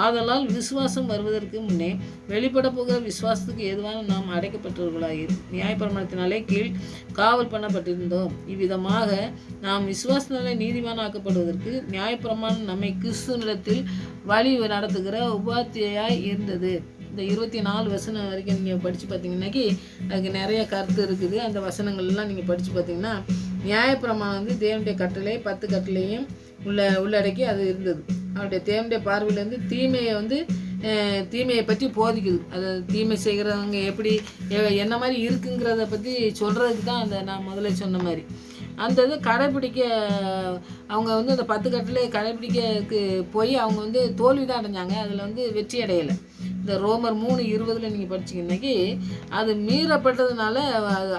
ஆதலால் விசுவாசம் வருவதற்கு முன்னே வெளிப்பட போகிற விசுவாசத்துக்கு ஏதுவான நாம் அடைக்கப்பட்டவர்களாக நியாயப்பிரமாணத்தினாலே கீழ் காவல் பண்ணப்பட்டிருந்தோம். இவ்விதமாக நாம் விசுவாசத்தினாலே நீதிமானாக்கப்படுவதற்கு நியாயப்பிரமாணம் நம்மை கிறிஸ்துவினிடத்தில் வழி நடத்துகிற உபாத்தியாய் இருந்தது. இந்த 24 வசனம் வரைக்கும் நீங்கள் படித்து பார்த்தீங்கன்னாக்கி அதுக்கு நிறைய கருத்து இருக்குது. அந்த வசனங்கள்லாம் நீங்கள் படித்து பார்த்தீங்கன்னா நியாயப்பிரமாணம் வந்து தேவனுடைய கட்டளை 10 கட்டளையும் உள்ளடக்கி அது இருந்தது. அவருடைய தேவனுடைய பார்வையிலேருந்து தீமையை பற்றி போதிக்குது. அது தீமை செய்கிறவங்க எப்படி என்ன மாதிரி இருக்குங்கிறத பற்றி சொல்கிறதுக்கு தான் அந்த நான் முதல்ல சொன்ன மாதிரி அந்த இது கடைப்பிடிக்க அவங்க வந்து அந்த 10 கட்டளை கடைப்பிடிக்கிறதுக்கு போய் அவங்க வந்து தோல்வி தான் அடைஞ்சாங்க. அதில் வந்து வெற்றி அடையலை. இந்த ரோமர் 3:20 நீங்கள் படிச்சிங்கன்னாக்கி அது மீறப்பட்டதுனால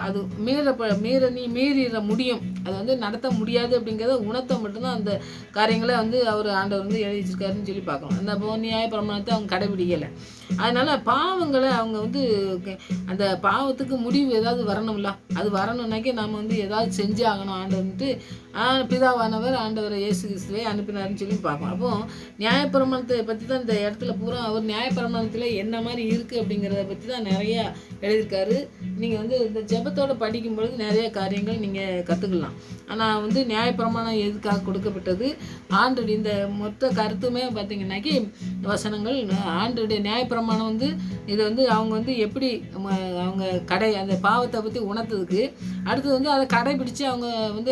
அது மீறிட முடியும், அது வந்து நடத்த முடியாது அப்படிங்கிறத உணர்த்த மட்டும்தான் அந்த காரியங்களை வந்து ஆண்டவர் வந்து எழுதி வச்சிருக்காருன்னு சொல்லி பார்க்கலாம். அந்த நியாயப்பிரமாணத்தை அவங்க கடைபிடிக்கலை. அதனால் பாவங்களை அவங்க வந்து அந்த பாவத்துக்கு முடிவு ஏதாவது வரணும்ல, அது வரணும்னாக்கி நம்ம வந்து ஏதாவது செஞ்சு ஆகணும். ஆண்டவர்ன்ட்டு பிதாவானவர் ஆண்டவரை இயேசு கிறிஸ்துவை அனுப்பினார்னு சொல்லி பார்ப்போம். அப்போது நியாயப்பிரமாணத்தை பற்றி தான் இந்த இடத்துல பூரா அவர் நியாயப்பிரமாணத்தில் என்ன மாதிரி இருக்குது அப்படிங்கிறத பற்றி தான் நிறையா எழுதியிருக்காரு. நீங்கள் வந்து இந்த ஜெபத்தோடு படிக்கும்பொழுது நிறைய காரியங்கள் நீங்கள் கற்றுக்கலாம். ஆனால் வந்து நியாயப்பிரமாணம் எதுக்காக கொடுக்கப்பட்டது, ஆண்டோடைய இந்த மொத்த கருத்துமே பார்த்திங்கன்னாக்கி வசனங்கள் ஆண்டோடைய நியாயப்பிரமாணம் வந்து இது வந்து அவங்க வந்து எப்படி அவங்க அந்த பாவத்தை பற்றி உணர்த்ததுக்கு அடுத்தது வந்து அதை கடைபிடிச்சு அவங்க வந்து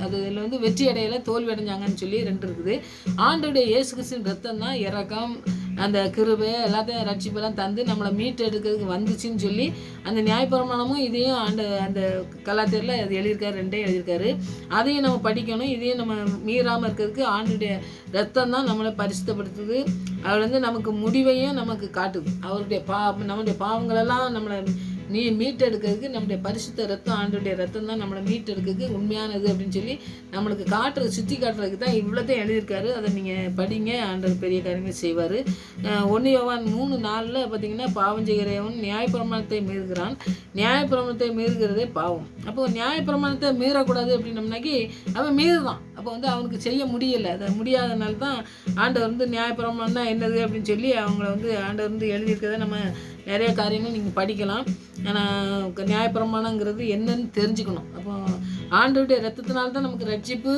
அதில் வந்து வெற்றி அடையலை, தோல்வி அடைஞ்சாங்கன்னு சொல்லி 2 இருக்குது. ஆண்டோடைய இயேசு கிறிஸ்துவின் ரத்தம் தான் இறக்கம், அந்த கிருபை எல்லாத்தையும் ரட்சிப்பெல்லாம் தந்து நம்மளை மீட்டு எடுக்கிறதுக்கு வந்துச்சுன்னு சொல்லி அந்த நியாயப்பிரமாணமும் இதையும் அந்த கலாத்தியரில் அது எழுதியிருக்காரு, 2 எழுதியிருக்காரு. அதையும் நம்ம படிக்கணும். இதையும் நம்ம மீறாமல் இருக்கிறதுக்கு ஆண்டுடைய ரத்தம் தான் நம்மளை பரிசுத்தப்படுத்துது. அவர் வந்து நமக்கு முடிவையும் நமக்கு காட்டுது. நம்முடைய பாவங்களெல்லாம் நம்மளை மீட்டெடுக்கிறதுக்கு நம்முடைய பரிசுத்த ரத்தம் ஆண்டுடைய ரத்தம் தான் நம்மளை மீட்டெடுக்கிறதுக்கு உண்மையானது அப்படின்னு சொல்லி நம்மளுக்கு சுற்றி காட்டுறதுக்கு தான் இவ்வளோத்தையும் எழுதியிருக்காரு. அதை நீங்கள் படிங்க, ஆண்டவர் பெரிய காரியங்கள் செய்வார். 1 யோவான் 3:4 பார்த்தீங்கன்னா பாவம் செய்கிறவன் நியாயப்பிரமாணத்தை மீறுகிறான், நியாயப்பிரமாணத்தை மீறுகிறதே பாவம். அப்போது நியாயப்பிரமாணத்தை மீறக்கூடாது அப்படின்னம்னாக்கி அவன் மீறுதான். அப்போ வந்து அவனுக்கு செய்ய முடியலை. அதை முடியாதனால தான் ஆண்டவர் வந்து நியாயப்பிரமாணம்னா என்னது அப்படின்னு சொல்லி அவங்கள வந்து ஆண்டவர் வந்து எழுதியிருக்கிறத நம்ம நிறைய காரியங்கள் நீங்கள் படிக்கலாம். ஆனால் நியாயப்பிரமாணங்கிறது என்னன்னு தெரிஞ்சுக்கணும். அப்போ ஆண்டவருடைய ரத்தத்தினால தான் நமக்கு ரட்சிப்பு,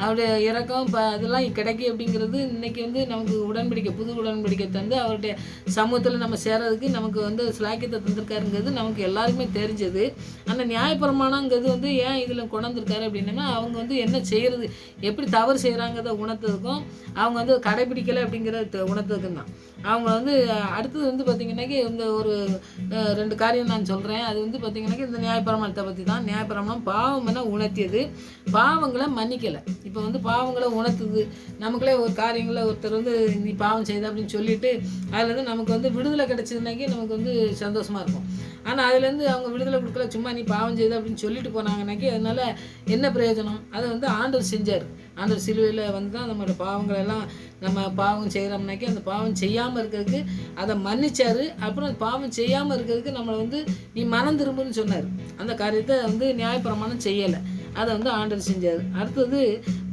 அவருடைய இரக்கம் அதெல்லாம் கிடைக்கும் அப்படிங்கிறது இன்றைக்கி வந்து நமக்கு புது உடன்படிக்கை தந்து அவருடைய சமூகத்தில் நம்ம சேர்றதுக்கு நமக்கு வந்து சிலாக்கியத்தை தந்திருக்காருங்கிறது நமக்கு எல்லாருக்குமே தெரிஞ்சது. ஆனால் நியாயப்பிரமாணங்கிறது வந்து ஏன் இதில் கொண்டிருக்காரு அப்படின்னா அவங்க வந்து என்ன செய்கிறது, எப்படி தவறு செய்கிறாங்கிறத உணர்த்ததுக்கும் அவங்க வந்து கடைபிடிக்கலை அப்படிங்கிறத உணர்த்ததுக்கும் தான். அவங்க வந்து அடுத்தது வந்து பார்த்திங்கன்னாக்கி இந்த ஒரு 2 காரியம் நான் சொல்கிறேன். அது வந்து பார்த்திங்கன்னாக்கி இந்த நியாயப்பிரமாணத்தை பற்றி தான். நியாயப்பிரமாணம் பாவம் என்ன உணர்த்தியது, பாவங்களை மன்னிக்கலை. இப்போ வந்து பாவங்களை உணர்த்துது. நமக்குள்ளே ஒரு காரியங்களை ஒருத்தர் வந்து நீ பாவம் செய்த அப்படின்னு சொல்லிட்டு அதுலேருந்து நமக்கு வந்து விடுதலை கிடைச்சதுனாக்கி நமக்கு வந்து சந்தோஷமாக இருக்கும். ஆனால் அதுலேருந்து அவங்க விடுதலை கொடுக்கல, சும்மா நீ பாவம் செய்த அப்படின்னு சொல்லிட்டு போனாங்கனாக்கி அதனால் என்ன பிரயோஜனம்? அதை வந்து ஆண்டவர் செஞ்சார். ஆண்டவர் சிலுவையில் வந்து தான் நம்மளோட பாவங்களெல்லாம் நம்ம பாவம் செய்கிறோம்னாக்கி அந்த பாவம் செய்யாமல் இருக்கிறதுக்கு அதை மன்னிச்சார். அப்புறம் பாவம் செய்யாமல் இருக்கிறதுக்கு நம்மளை வந்து நீ மனம் திரும்புன்னு சொன்னார். அந்த காரியத்தை வந்து நியாயப்பிரமாணம் செய்யலை, அதை வந்து ஆண்டவர் செஞ்சார். அடுத்தது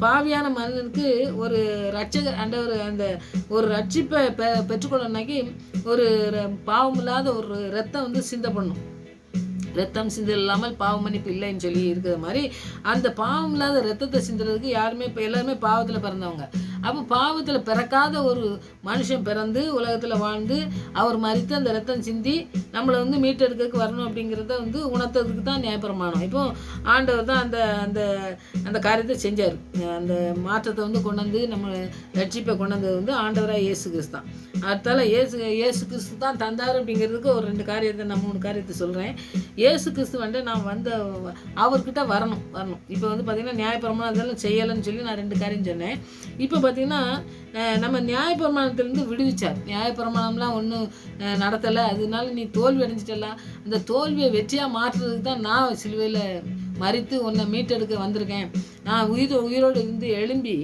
பாவியான மனிதனுக்கு ஒரு ரட்சகர் ஆண்டவர் அந்த ஒரு ரட்சிப்பை பெற்றுக்கொள்ளனாக்கி ஒரு பாவம் இல்லாத ஒரு ரத்தம் வந்து சிந்த பண்ணும். ரத்தம் சிந்தல் இல்லாமல் பாவ மன்னிப்பு இல்லைன்னு சொல்லி இருக்கிற மாதிரி அந்த பாவம் இல்லாத ரத்தத்தை சிந்துறதுக்கு யாருமே இப்போ எல்லாருமே பாவத்தில் பிறந்தவங்க. அப்போ பாவத்தில் பிறக்காத ஒரு மனுஷன் பிறந்து உலகத்தில் வாழ்ந்து அவர் மரித்து அந்த ரத்தம் சிந்தி நம்மளை வந்து மீட்டெடுக்கிறதுக்கு வரணும் அப்படிங்கிறத வந்து உணர்த்ததுக்கு தான் நியாயப்பிரமாணம். இப்போது ஆண்டவர் தான் அந்த அந்த அந்த காரியத்தை செஞ்சார். அந்த மாற்றத்தை வந்து கொண்டு வந்து நம்ம ரட்சிப்பை கொண்டு வந்தது வந்து ஆண்டவராக இயேசு கிறிஸ்து தான். அடுத்தால இயேசு கிறிஸ்து தான் தந்தார் அப்படிங்கிறதுக்கு ஒரு 2 காரியத்தை நான் 3 காரியத்தை சொல்கிறேன். இயேசு கிறிஸ்து வந்து நான் வந்து அவர்கிட்ட வரணும். இப்போ வந்து பார்த்திங்கன்னா நியாயப்பிரமாணம் அதெல்லாம் செய்யலைன்னு சொல்லி நான் 2 காரியம் சொன்னேன். இப்போ பார்த்திங்கன்னா நம்ம நியாயப்பிரமாணத்திலேருந்து விடுவிச்சார். நியாயப்பிரமாணம்லாம் ஒன்றும் நடத்தலை, அதனால நீ தோல்வி அடைஞ்சிட்டலாம். அந்த தோல்வியை வெற்றியாக மாற்றுறதுக்கு தான் நான் சிலுவையில் மரித்து உன்னை மீட்டெடுக்க வந்திருக்கேன். நான் உயிரோடு இருந்து எழும்பி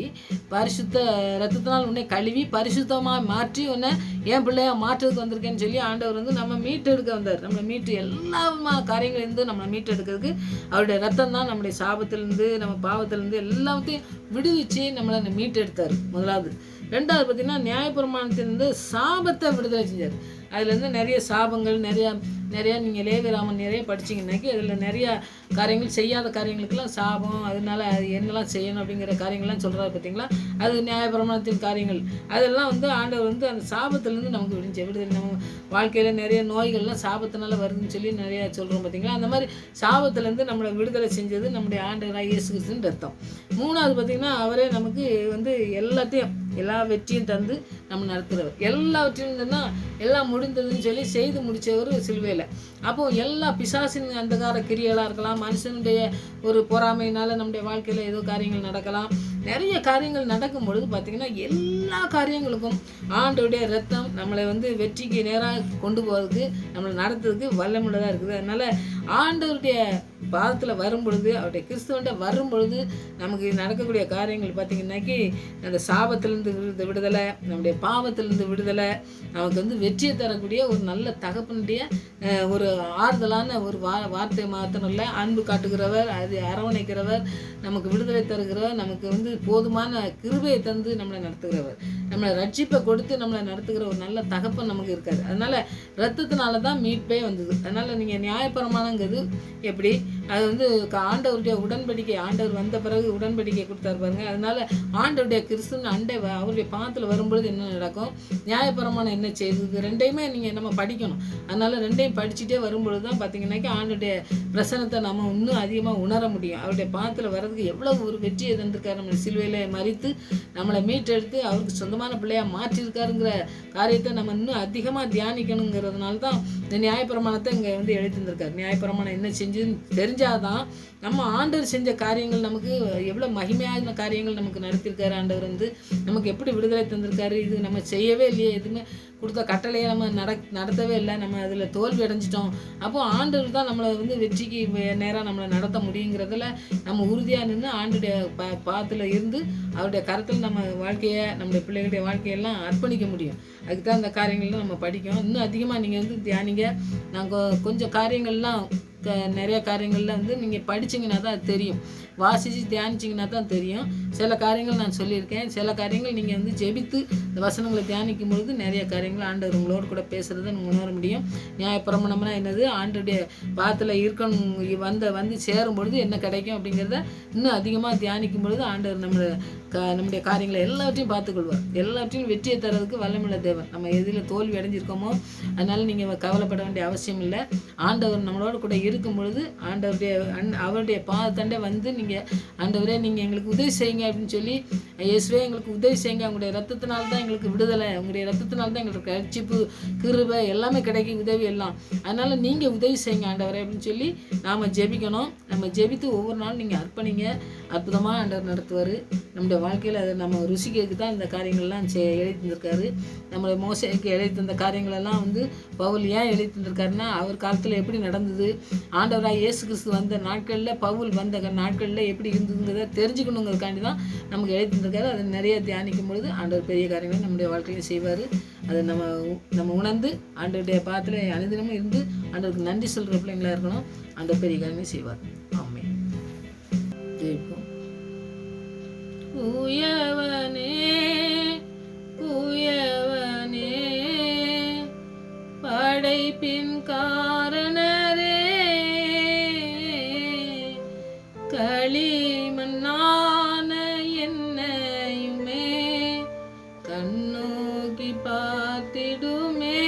பரிசுத்த ரத்தத்தினால் உன்னை கழுவி பரிசுத்தமாக மாற்றி உன்னை என் பிள்ளையாக மாற்றுறதுக்கு வந்திருக்கேன்னு சொல்லி ஆண்டவர் வந்து நம்ம மீட்டெடுக்க வந்தார். நம்மளை மீட்டு எல்லா காரியங்கள்லேருந்து நம்மளை மீட்டெடுக்கிறதுக்கு அவருடைய ரத்தம் தான் நம்முடைய சாபத்திலேருந்து நம்ம பாவத்திலேருந்து எல்லாத்தையும் விடுவிச்சு நம்மளை மீட்டெடுத்தார். முதலாவது. 2வது பார்த்திங்கன்னா நியாயப்பிரமாணத்திலிருந்து சாபத்தை விடுதலை செஞ்சார். அதுலேருந்து நிறைய சாபங்கள் நிறையா நீங்கள் லேவியராமன் நிறைய படிச்சிங்கன்னாக்கி அதில் நிறையா காரியங்கள் செய்யாத காரியங்களுக்கெல்லாம் சாபம், அதனால அது என்னெல்லாம் செய்யணும் அப்படிங்கிற காரியங்கள்லாம் சொல்கிறாரு பார்த்தீங்களா. அது நியாயப்பிரமாணத்தின் காரியங்கள். அதெல்லாம் வந்து ஆண்டவர் வந்து அந்த சாபத்துலேருந்து நமக்கு விடுதலை. நம்ம வாழ்க்கையில் நிறைய நோய்கள்லாம் சாபத்தினால வருதுன்னு சொல்லி நிறையா சொல்கிறோம் பார்த்தீங்களா. அந்த மாதிரி சாபத்துலேருந்து நம்மளை விடுதலை செஞ்சது நம்முடைய ஆண்டவராக இயேசு கிறிஸ்துவின் ரத்தம். 3வது பார்த்திங்கன்னா அவரே நமக்கு வந்து எல்லா வெற்றியும் தந்து நம்ம நடத்துகிறவர். எல்லாவற்றையும் இருந்தால் எல்லாம் முடிந்ததுன்னு சொல்லி செய்து முடித்தவர் சிலுவையில். அப்போது எல்லா பிசாசின் அந்தகார கிரியலாக இருக்கலாம், மனுஷனுடைய ஒரு பொறாமையினால் நம்முடைய வாழ்க்கையில் ஏதோ காரியங்கள் நடக்கலாம். நிறைய காரியங்கள் நடக்கும் பொழுது பார்த்திங்கன்னா எல்லா காரியங்களுக்கும் ஆண்டவருடைய ரத்தம் நம்மளை வந்து வெற்றிக்கு நேராக கொண்டு போகிறதுக்கு நம்மளை நடத்துறதுக்கு வல்லமுள்ளதாக இருக்குது. அதனால் ஆண்டவருடைய பாதத்தில் வரும் பொழுது அவருடைய கிறிஸ்துவன்ட்ட வரும் பொழுது நமக்கு நடக்கக்கூடிய காரியங்கள் பார்த்திங்கன்னாக்கி அந்த சாபத்திலேருந்து விடுதலை, நம்முடைய பாவத்திலேருந்து விடுதலை, நமக்கு வந்து வெற்றியை தரக்கூடிய ஒரு நல்ல தகப்பனுடைய ஒரு ஆறுதலான ஒரு வார்த்தை மாத்திரம் இல்லை, அன்பு காட்டுகிறவர், அது அரவணைக்கிறவர், நமக்கு விடுதலை தருகிறவர், நமக்கு வந்து போதுமான கிருபையை தந்து நம்மளை நடத்துகிறவர், நம்மளை ரட்சிப்பை கொடுத்து நம்மளை நடத்துகிற ஒரு நல்ல தகப்பன் நமக்கு இருக்காது. அதனால் ரத்தத்தினால தான் மீட்பே வந்தது. அதனால் நீங்கள் நியாயப்பிரமாணங்கிறது எப்படி அது வந்து ஆண்டவருடைய உடன்படிக்கை, ஆண்டவர் வந்த பிறகு உடன்படிக்கை கொடுத்தாரு பாருங்க. அதனால ஆண்டவருடைய கிறிஸ்துவின் அண்டை அவருடைய பாதத்தில் வரும்பொழுது என்ன நடக்கும், நியாயப்பிரமாணம் என்ன செய்யுது, 2யுமே நீங்கள் நம்ம படிக்கணும். அதனால் 2யும் படிச்சுட்டே வரும்பொழுது தான் பார்த்தீங்கன்னாக்கி ஆண்டவருடைய பிரசனத்தை நம்ம இன்னும் அதிகமாக உணர முடியும். அவருடைய பாதத்தில் வர்றதுக்கு எவ்வளவு ஒரு வெற்றியை தந்திருக்காரு, நம்மளை சிலுவையில் மறித்து நம்மளை மீட்டெடுத்து அவருக்கு சொந்தமான பிள்ளையாக மாற்றிருக்காருங்கிற காரியத்தை நம்ம இன்னும் அதிகமாக தியானிக்கணுங்கிறதுனால தான் இந்த நியாயப்பிரமாணத்தை இங்கே வந்து எழுதி தந்திருக்காரு. நியாயப்பிரமாணம் என்ன செஞ்சுன்னு தெரிஞ்சாதான் நம்ம ஆண்டவர் செஞ்ச காரியங்கள் நமக்கு எவ்வளோ மகிமையான காரியங்கள் நமக்கு நடத்திருக்காரு. ஆண்டவர் வந்து நமக்கு எப்படி விடுதலை தந்திருக்காரு, இது நம்ம செய்யவே இல்லையே, எதுவுமே கொடுத்த கட்டளையை நம்ம நடத்தவே இல்லை, நம்ம அதில் தோல்வி அடைஞ்சிட்டோம். அப்போது ஆண்டவர் தான் நம்மளை வந்து வெற்றிக்கு நேராக நம்மளை நடத்த முடியுங்கிறதுல நம்ம உறுதியாக நின்று ஆண்டுடைய பாத்தில் இருந்து அவருடைய கருத்தில் நம்ம வாழ்க்கையை, நம்முடைய பிள்ளைகளுடைய வாழ்க்கையெல்லாம் அர்ப்பணிக்க முடியும். அதுக்கு தான் இந்த காரியங்கள்லாம் நம்ம படிக்கணும். இன்னும் அதிகமாக நீங்கள் வந்து தியானிங்க. நாங்கள் கொஞ்சம் காரியங்கள்லாம் நிறைய காரியங்கள்லாம் வந்து நீங்கள் படிச்சிங்கன்னா தான் அது தெரியும், வாசித்து தியானிச்சிங்கன்னா தான் தெரியும். சில காரியங்கள் நான் சொல்லியிருக்கேன், சில காரியங்கள் நீங்கள் வந்து ஜெபித்து இந்த வசனங்களை தியானிக்கும் பொழுது நிறைய காரியங்கள் ஆண்டவர் உங்களோடு கூட பேசுகிறத நீங்கள் உணர முடியும். நியாயப்பிரமாணம்னா என்னது, ஆண்டருடைய பாத்தில் இருக்கணும் வந்து சேரும் பொழுது என்ன கிடைக்கும் அப்படிங்கிறத இன்னும் அதிகமாக தியானிக்கும் பொழுது ஆண்டவர் நம்மளை நம்முடைய காரியங்களை எல்லாவற்றையும் பார்த்துக்கொள்வார். எல்லாவற்றையும் வெற்றியை தரதுக்கு வல்லமுள்ள தேவன். நம்ம எதில் தோல்வி அடைஞ்சிருக்கோமோ அதனால் நீங்கள் கவலைப்பட வேண்டிய அவசியம் இல்லை. ஆண்டவர் நம்மளோட கூட இருக்கும் பொழுது அவருடைய பாதத்தண்டை வந்து நீங்கள் ஆண்டவரே நீங்கள் எங்களுக்கு உதவி செய்யுங்க அப்படின்னு சொல்லி, இயேசுவே எங்களுக்கு உதவி செய்யுங்க, உங்களுடைய ரத்தத்தினால்தான் எங்களுக்கு விடுதலை, உங்களுடைய ரத்தத்தினால்தான் எங்களுக்கு ரட்சிப்பு, கிருபை எல்லாமே கிடைக்கும், உதவி எல்லாம். அதனால் நீங்கள் உதவி செய்யுங்க ஆண்டவரே அப்படின்னு சொல்லி நாம் ஜெபிக்கணும். நம்ம ஜெபித்து ஒவ்வொரு நாளும் நீங்கள் அர்ப்பணிங்க. அற்புதமாக ஆண்டவர் நடத்துவார். நம்முடைய வாழ்க்கையில் அதை நம்ம ருசிக்கிறதுக்கு தான் இந்த காரியங்கள்லாம் எழுதி தந்திருக்காரு. நம்மளுடைய மோசேக்கு எழுதி தந்த காரியங்களெல்லாம் வந்து பவுல் ஏன் எழுதி தந்திருக்காருன்னா, அவர் காலத்தில் எப்படி நடந்தது, ஆண்டவராக இயேசு கிறிஸ்து வந்த நாட்களில், பவுல் வந்த நாட்களில் எப்படி இருந்ததுங்கிறத தெரிஞ்சுக்கணுங்கிறதுக்காண்டி தான் நமக்கு எழுதி தந்திருக்காரு. அதை நிறைய தியானிக்கும் பொழுது ஆண்டவர் பெரிய காரியங்களை நம்முடைய வாழ்க்கையில் செய்வார். அதை நம்ம உணர்ந்து ஆண்டவருடைய பாதத்தில் அனுதினமும் இருந்து ஆண்டவருக்கு நன்றி சொல்கிற பிள்ளைங்களாக இருக்கணும். அந்த பெரிய காரியங்களை செய்வார். ஆமென். ஜெயிப்போம். உயவனே உயவனே படைப்பின் காரணரே, களிமண்ணான என்னையுமே கண்ணோக்கி பார்த்திடுமே.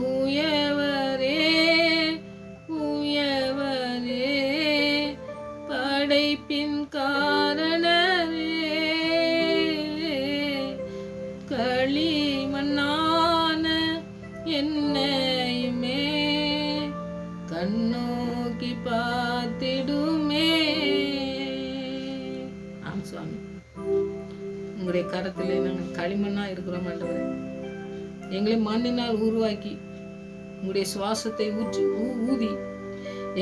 உயவரே உயவரே படைப்பின் காரணரே, களிமண்ணான என்னையுமே கண்ணோக்கி பார்த்திடுமே. ஆம் சுவாமி, உங்களுடைய கரத்திலே நாங்கள் களிமண்ணா இருக்கிறோம் ஆண்டவரே. எங்களை மண்ணினால் உருவாக்கி உங்களுடைய சுவாசத்தை ஊதி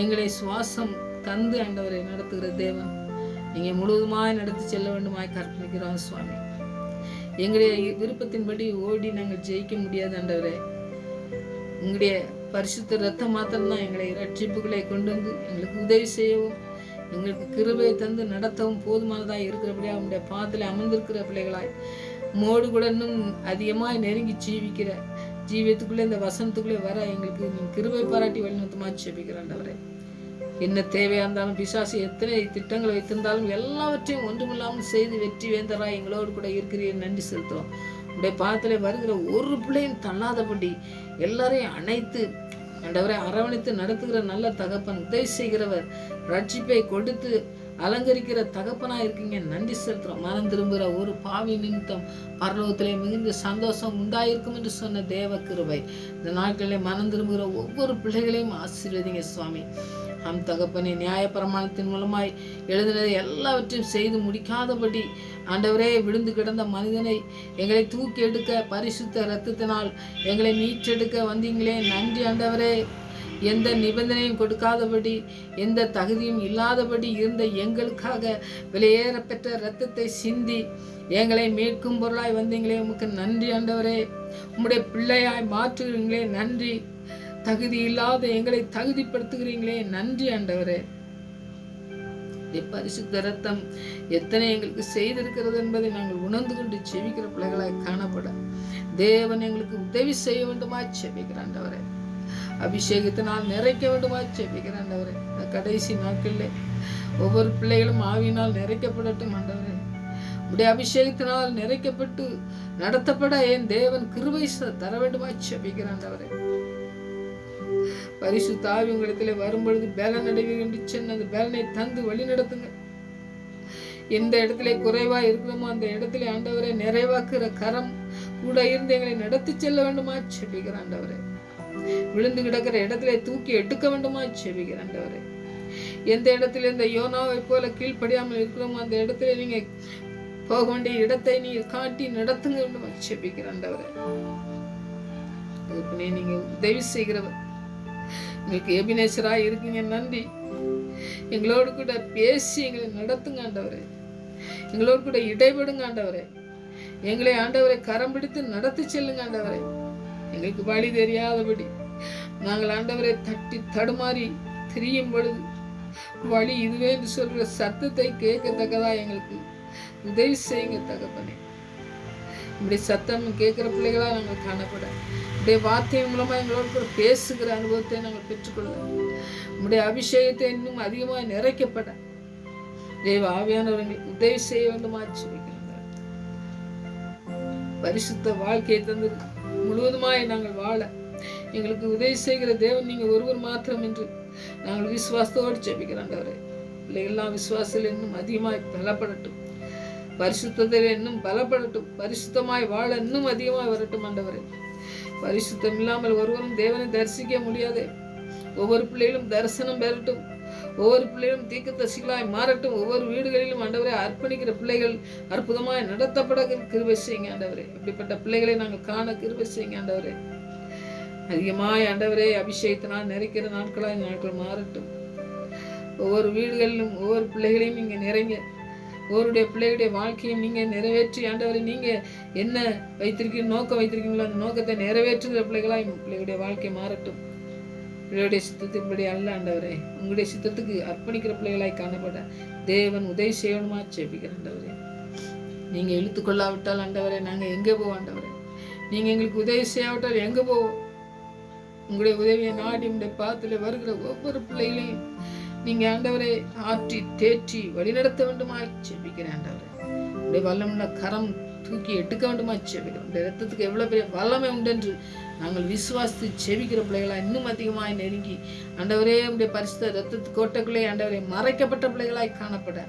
எங்களை சுவாசம் தந்து ஆண்டவரை நடத்துகிற தேவன், நீங்கள் முழுவதுமாய் நடத்தி செல்ல வேண்டுமாய் கற்பணிக்கிறோம் சுவாமி. எங்களுடைய விருப்பத்தின்படி ஓடி நாங்கள் ஜெயிக்க முடியாது ஆண்டவரே. உங்களுடைய பரிசுத்த ரத்தம் மாத்திரம்தான் எங்களை ரட்சிப்புகளை கொண்டு வந்து எங்களுக்கு உதவி செய்யவும், எங்களுக்கு கிருபையை தந்து நடத்தவும் போதுமானதாக இருக்கிறபடியாக உங்களுடைய பாதத்தில் அமர்ந்திருக்கிற பிள்ளைகளாய் மோடு கூட இன்னும் அதிகமாக நெருங்கி ஜீவியத்துக்குள்ளே இந்த வசனத்துக்குள்ளே வர எங்களுக்கு நீங்கள் கிருபை பாராட்டி வழிநடத்தமாக ஜெபிக்கிற ஆண்டவரே. என்ன தேவையாக இருந்தாலும், பிசாசு எத்தனை திட்டங்களை வைத்திருந்தாலும் எல்லாவற்றையும் ஒன்றுமில்லாமல் செய்து வெற்றி வேந்தராய் எங்களோடு கூட இருக்கிறீர்கள். நன்றி செலுத்துகிறோம். உடைய பாதத்தில் வருகிற ஒரு பிள்ளையும் தள்ளாதபடி எல்லாரையும் அணைத்து ஆண்டவரை அரவணைத்து நடத்துகிற நல்ல தகப்பன், உதவி செய்கிறவர், ரட்சிப்பை கொடுத்து அலங்கரிக்கிற தகப்பனா இருக்கீங்க. நன்றி செலுத்துறோம். மனம் திரும்புகிற ஒரு பாவி நிமித்தம் பரலோகத்திலே மிகுந்த சந்தோஷம் உண்டாயிருக்கும் என்று சொன்ன தேவ கிருபை இந்த நாட்களில் மனம் திரும்புகிற ஒவ்வொரு பிள்ளைகளையும் ஆசீர்வதிங்க சுவாமி. நம் தகப்பனே, நியாயப்பிரமாணத்தின் மூலமாய் எழுதினதை எல்லாவற்றையும் செய்து முடிக்காதபடி ஆண்டவரே விழுந்து கிடந்த மனிதனை எங்களை தூக்கி எடுக்க பரிசுத்த இரத்தத்தினால் எங்களை மீட்டெடுக்க வந்தீங்களே. நன்றி ஆண்டவரே. எந்த நிபந்தனையும் கொடுக்காதபடி, எந்த தகுதியும் இல்லாதபடி இருந்த எங்களுக்காக விலையேற பெற்ற இரத்தத்தை சிந்தி எங்களை மீட்கும் பொருளாய் வந்தீங்களே. உமக்கு நன்றி ஆண்டவரே. உம்முடைய பிள்ளையாய் மாற்றுகிறீங்களே. நன்றி. தகுதி இல்லாத எங்களை தகுதிப்படுத்துகிறீங்களே. நன்றி ஆண்டவரே. பரிசுத்த இரத்தம் எத்தனை எங்களுக்கு செய்திருக்கிறது என்பதை நாங்கள் உணர்ந்து கொண்டு செபிக்கிற பிள்ளைகளாய் காணப்பட தேவன் எங்களுக்கு உதவி செய்ய வேண்டுமா செபிக்கிற ஆண்டவரே. அபிஷேகத்தினால் நிறைக்க வேண்டுமா செபிக்கிற ஆண்டவரே. இந்த கடைசி நாட்களில் ஒவ்வொரு பிள்ளைகளும் ஆவியினால் நிறைக்கப்படட்டும் ஆண்டவரே. உடைய அபிஷேகத்தினால் நிறைக்கப்பட்டு நடத்தப்பட என் தேவன் கிருபை தர வேண்டுமா செபிக்கிற ஆண்டவரே. பரிசுத்த ஆவி உங்களிடத்தில் வரும்பொழுது பலன் அடைவீர்கள் என்று சொன்ன அந்த பலனை தந்து வழி நடத்துங்க. எந்த இடத்துல குறைவா இருக்கிறோமோ அந்த இடத்துல ஆண்டவரை நிறைவாக்குற கரம் கூட இருந்து எங்களை நடத்தி செல்ல வேண்டுமா செபிக்கிற ஆண்டவரே. விழுந்து கிடக்கிற இடத்துல தூக்கி எடுக்க வேண்டுமா செபிக்கிற ஆண்டவரே. எந்த இடத்துல இந்த யோனாவை போல கீழ்ப்படியாமல் இருக்கிறோமோ அந்த இடத்துல நீங்க போக வேண்டிய இடத்தை நீங்க காட்டி நடத்துங்க வேண்டுமா செபிக்கிற ஆண்டவரே. நீங்க உதவி செய்கிறவர், உங்களுக்கு எபினேசரா இருக்கீங்க. நன்றி. எங்களோடு கூட பேசி எங்களை நடத்துங்க ஆண்டவரே. எங்களோடு கூட இடைபடுங்க ஆண்டவரே. எங்களை ஆண்டவரை கரம் பிடித்து நடத்தி செல்லுங்க ஆண்டவரே. எங்களுக்கு வழி தெரியாதபடி நாங்கள் ஆண்டவரை தட்டி தடுமாறி திரியும் பொழுது வழி இதுவே என்று சொல்ற சத்தத்தை கேட்கத்தக்கதா எங்களுக்கு உதவி செய்யுங்க தகப்பனே. இப்படி சத்தம் கேட்கிற பிள்ளைகளா நாங்கள் காணப்பட உடைய வார்த்தை மூலமா எங்களோடு கூட பேசுகிற அனுபவத்தை நாங்கள் பெற்றுக்கொள்ள உடைய அபிஷேகத்தை இன்னும் அதிகமாக நிறைக்கப்பட தேவ ஆவியானவர் எங்களுக்கு உதவி செய்ய வேண்டுமா ஜெபிக்கிறேன். பரிசுத்த வாழ்க்கையை தந்து முழுவதுமாய் நாங்கள் வாழ எங்களுக்கு உதவி செய்கிற தேவன் நீங்க ஒருவர் மாத்திரம் என்று நாங்கள் விசுவாசத்தோடு ஜெபிக்கிறோம் ஆண்டவரே. பிள்ளைகள்லாம் விசுவாசத்தில் இன்னும் அதிகமாய் பலப்படட்டும், பரிசுத்தத்தில் இன்னும் பலப்படட்டும், பரிசுத்தமாய் வாழ இன்னும் அதிகமாய் வரட்டும் ஆண்டவரே. பரிசுத்தம் இல்லாமல் ஒருவரும் தேவனை தரிசிக்க முடியாது. ஒவ்வொரு பிள்ளைகளும் தரிசனம் பெறட்டும், ஒவ்வொரு பிள்ளைகளும் தீர்க்கதரிசிகளாய் மாறட்டும், ஒவ்வொரு வீடுகளிலும் ஆண்டவரே அர்ப்பணிக்கிற பிள்ளைகள் அற்புதமாய் நடத்தப்பட கிருபை செய்யுங்க ஆண்டவரே. அப்படிப்பட்ட பிள்ளைகளை நாங்கள் காண கிருபை செய்யுங்க ஆண்டவரே. அதிகமாய் ஆண்டவரே அபிஷேகத்தினால் நிறைக்கிற நாட்களாய் நாட்கள் மாறட்டும். ஒவ்வொரு வீடுகளிலும் ஒவ்வொரு பிள்ளைகளையும் நீங்க நிறைங்க, ஒவ்வொருடைய பிள்ளைகளுடைய வாழ்க்கையும் நீங்க நிறைவேற்றி ஆண்டவரை நீங்க என்ன வைத்திருக்கீங்க நோக்கம் வைத்திருக்கீங்களோ அந்த நோக்கத்தை நிறைவேற்றுகிற பிள்ளைகளாய் பிள்ளைகளுடைய வாழ்க்கை மாறட்டும். பிள்ளையுடைய சித்தத்தின்படி அல்ல ஆண்டவரே, உங்களுடைய சித்தத்துக்கு அர்ப்பணிக்கிற பிள்ளைகளாய் காணப்பட தேவன் உதவி செய்யணுமா ஜெபிக்கிறேன் ஆண்டவரே. நீங்க இழுத்துக்கொள்ளாவிட்டால் ஆண்டவரே நாங்க எங்கே போவோம் ஆண்டவரே? நீங்க எங்களுக்கு உதவி செய்யாவிட்டால் எங்க போவோம்? உங்களுடைய உதவியை நாடி உங்களுடைய பாத்துல வருகிற ஒவ்வொரு பிள்ளைகளையும் நீங்க ஆண்டவரை ஆற்றி தேற்றி வழிநடத்த வேண்டுமா ஜெபிக்கிறேன் ஆண்டவரே. உடைய வல்லமுள்ள கரம் தூக்கி எடுக்க வேண்டுமா ஜெபிக்கிறேன். உடைய ரத்தத்துக்கு எவ்வளவு பெரிய வல்லமை உண்டென்று நாங்கள் விசுவாசித்து ஜெபிக்கிற பிள்ளைகளா இன்னும் அதிகமாய் நெருங்கி ஆண்டவரே உடைய பரிசுத்த ரத்தத்து கோட்டைக்குள்ளே ஆண்டவரே மறைக்கப்பட்ட பிள்ளைகளாய் காணப்பட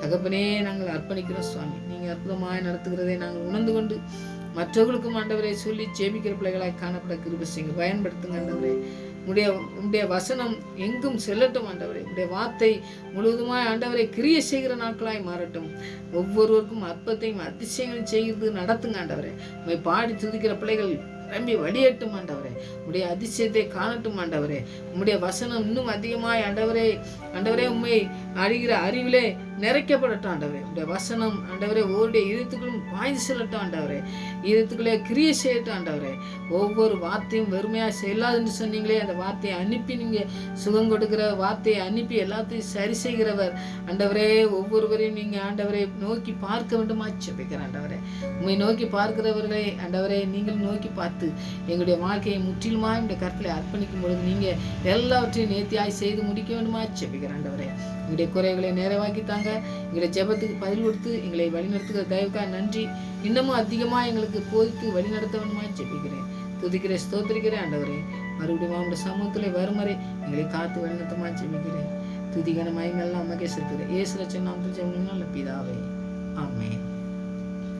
தகப்பனே நாங்கள் அர்ப்பணிக்கிறோம் சுவாமி. நீங்க அற்புதமாய் நடத்துகிறதை நாங்கள் உணர்ந்து கொண்டு மற்றவர்களுக்கும் ஆண்டவரை சொல்லி ஜெபிக்கிற பிள்ளைகளாய் காணப்பட கிருபை செய்யுங்க, பயன்படுத்துங்க ஆண்டவரே. உடைய வசனம் எங்கும் செல்லட்டும் ஆண்டவரே. உடைய வார்த்தை முழுவதுமாய் ஆண்டவரை கிரியை செய்கிற நாட்களாய் மாறட்டும். ஒவ்வொருவருக்கும் அற்பத்தையும் அதிசயங்களும் செய்கிறது நடத்துங்க ஆண்டவரே. உண்மை பாடி துதிக்கிற பிள்ளைகள் ரம்பி வழியட்டும் ஆண்டவரே. உடைய அதிசயத்தை காணட்டும் ஆண்டவரே. உம்முடைய வசனம் இன்னும் அதிகமாய் ஆண்டவரே ஆண்டவரே உண்மை அறிகிற அறிவிலே நிறைக்கப்படட்டும் ஆண்டவரே. உடைய வசனம் ஆண்டவரே ஒவ்வொருடைய இதயத்துக்குள்ளும் பாய்ந்து செல்லட்டும் ஆண்டவரே. இதயத்துக்குள்ளே கிரியை செய்யட்டும் ஆண்டவரே. ஒவ்வொரு வார்த்தையும் வெறுமையாக செல்லாதுன்னு சொன்னீங்களே, அந்த வார்த்தையை அனுப்பி நீங்க சுகம் கொடுக்கிற வார்த்தையை அனுப்பி எல்லாத்தையும் சரி செய்கிறவர் ஆண்டவரே. ஒவ்வொருவரையும் நீங்க ஆண்டவரை நோக்கி பார்க்க வேண்டுமா ஜெபிக்கிறேன் ஆண்டவரே. உண்மை நோக்கி பார்க்கிறவர்களை ஆண்டவரே நீங்கள் நோக்கி பார்த்து எங்களுடைய வாழ்க்கையை முற்றிலுமாய் உடைய கருத்தில் அர்ப்பணிக்கும் பொழுது நீங்க எல்லாவற்றையும் நேர்த்தியாய் செய்து முடிக்க வேண்டுமா ஜெபிக்கிறேன் ஆண்டவரே. எங்களுடைய குறைகளை நேரவாக்கி தாங்க. எங்களுடைய ஜெபத்துக்கு பதில் கொடுத்து எங்களை வழிநடத்துகிற தயவுக்காக நன்றி. இன்னமும் அதிகமாக எங்களுக்கு போதித்து வழிநடத்த வேண்டுமா ஜெபிக்கிறேன், துதிக்கிறேன், ஸ்தோத்திரிக்கிறேன் ஆண்டவரே. மறுபடியும் உங்களுடைய சமூகத்தில் வரும் வரை எங்களை காத்து வழிநடத்தமா ஜெபிக்கிறேன். துதிகன மயமெல்லாம் மகேஷ் இருக்கிறேன். ஏசு ரச்சனை நாமத்தில் ஜெபம் நல்ல பிதாவே, ஆமென்.